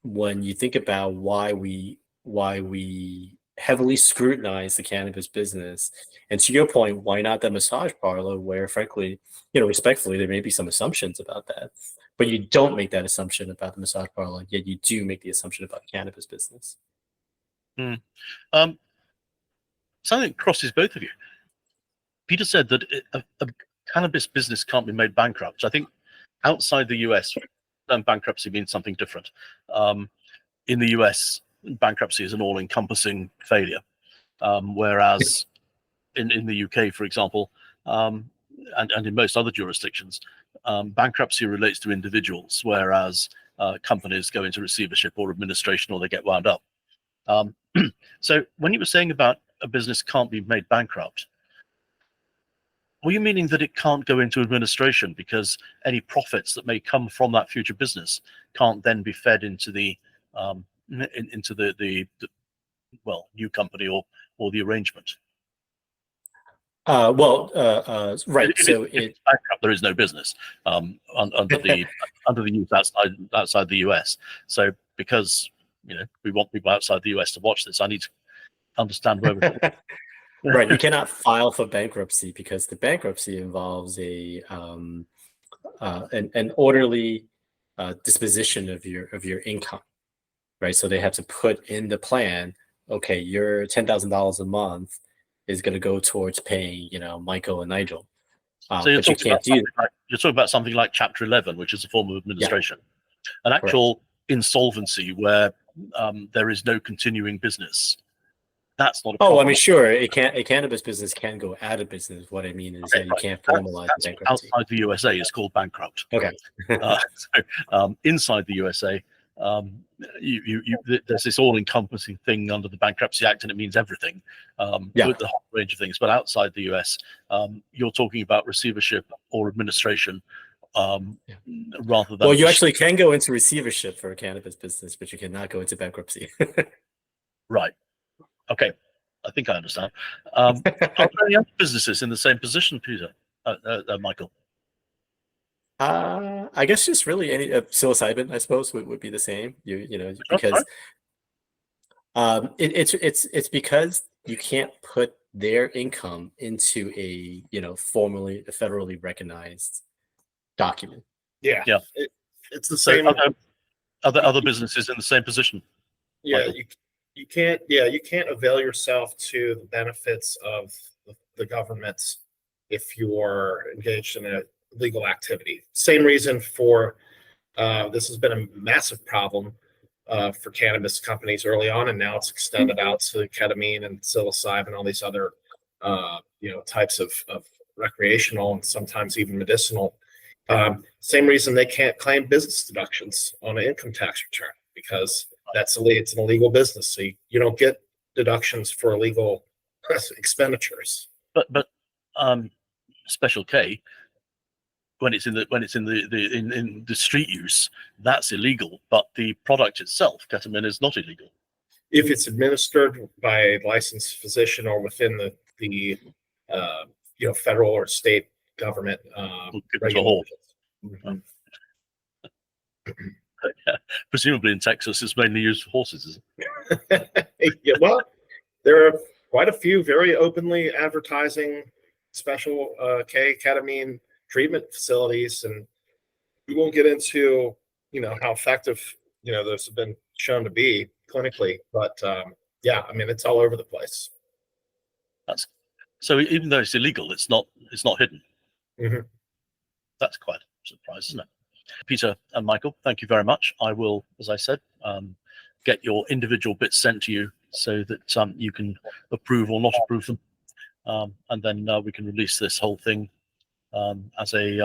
[SPEAKER 3] When you think about why we heavily scrutinize the cannabis business, and to your point, why not the massage parlor, where frankly, respectfully, there may be some assumptions about that, but you don't make that assumption about the massage parlor, yet you do make the assumption about the cannabis business.
[SPEAKER 1] Something crosses both of you. Peter said that a cannabis business can't be made bankrupt. I think outside the US, bankruptcy means something different. In the US, bankruptcy is an all-encompassing failure, whereas in the UK, for example, and in most other jurisdictions, bankruptcy relates to individuals, whereas companies go into receivership or administration, or they get wound up. So when you were saying about a business can't be made bankrupt, were you meaning that it can't go into administration because any profits that may come from that future business can't then be fed into the new company or the arrangement?
[SPEAKER 3] Right. So
[SPEAKER 1] if bankrupt, there is no business under the use outside the US. So because we want people outside the US to watch this, I need to understand where we're
[SPEAKER 3] right. You cannot file for bankruptcy because the bankruptcy involves an orderly disposition of your income, right? So they have to put in the plan, okay, your $10,000 a month is going to go towards paying, Michael and Nigel.
[SPEAKER 1] So you're talking about something like Chapter 11, which is a form of administration, an actual insolvency where there is no continuing business. That's not a problem.
[SPEAKER 3] I mean, sure, a cannabis business can go out of business. What I mean is that you can't formalize the bankruptcy.
[SPEAKER 1] Outside the USA is called bankrupt.
[SPEAKER 3] Okay.
[SPEAKER 1] Inside the USA, there's this all-encompassing thing under the Bankruptcy Act, and it means everything, with the whole range of things. But outside the US, you're talking about receivership or administration, rather than.
[SPEAKER 3] Well, you actually can go into receivership for a cannabis business, but you cannot go into bankruptcy.
[SPEAKER 1] Right. Okay, I think I understand. Are there any other businesses in the same position, Peter, Michael?
[SPEAKER 3] I guess just really any psilocybin, I suppose, would be the same. Because it's because you can't put their income into a federally recognized document.
[SPEAKER 2] Yeah. It's the
[SPEAKER 1] So
[SPEAKER 2] same.
[SPEAKER 1] other businesses in the same position.
[SPEAKER 2] Yeah,
[SPEAKER 1] Michael?
[SPEAKER 2] you can't avail yourself to the benefits of the government if you are engaged in a legal activity. Same reason for this has been a massive problem for cannabis companies early on, and now it's extended out to ketamine and psilocybin and all these other types of recreational and sometimes even medicinal. Same reason they can't claim business deductions on an income tax return, because it's an illegal business. So you don't get deductions for illegal expenditures.
[SPEAKER 1] But Special K, when it's in the street use, that's illegal. But the product itself, ketamine, is not illegal
[SPEAKER 2] if it's administered by a licensed physician or within the federal or state government regulations.
[SPEAKER 1] Yeah. Presumably in Texas, it's mainly used for horses, isn't
[SPEAKER 2] it? Yeah, well, there are quite a few very openly advertising Special K ketamine treatment facilities, and we won't get into how effective those have been shown to be clinically, but it's all over the place.
[SPEAKER 1] So even though it's illegal, it's not hidden.
[SPEAKER 2] Mm-hmm.
[SPEAKER 1] That's quite a surprise, isn't it? Peter and Michael, thank you very much. I will, as I said, get your individual bits sent to you so that you can approve or not approve them, and then we can release this whole thing as a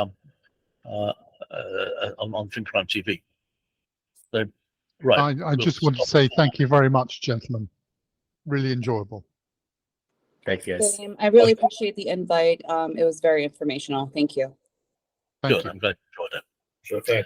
[SPEAKER 1] on FinCrimeTV. So, right.
[SPEAKER 4] I just want to say thank you very much, gentlemen. Really enjoyable.
[SPEAKER 3] Thank you, guys.
[SPEAKER 5] I really appreciate the invite. It was very informational. Thank you.
[SPEAKER 4] Thank
[SPEAKER 1] Good.
[SPEAKER 4] you.
[SPEAKER 1] I'm glad you enjoyed it.
[SPEAKER 2] Sure thing.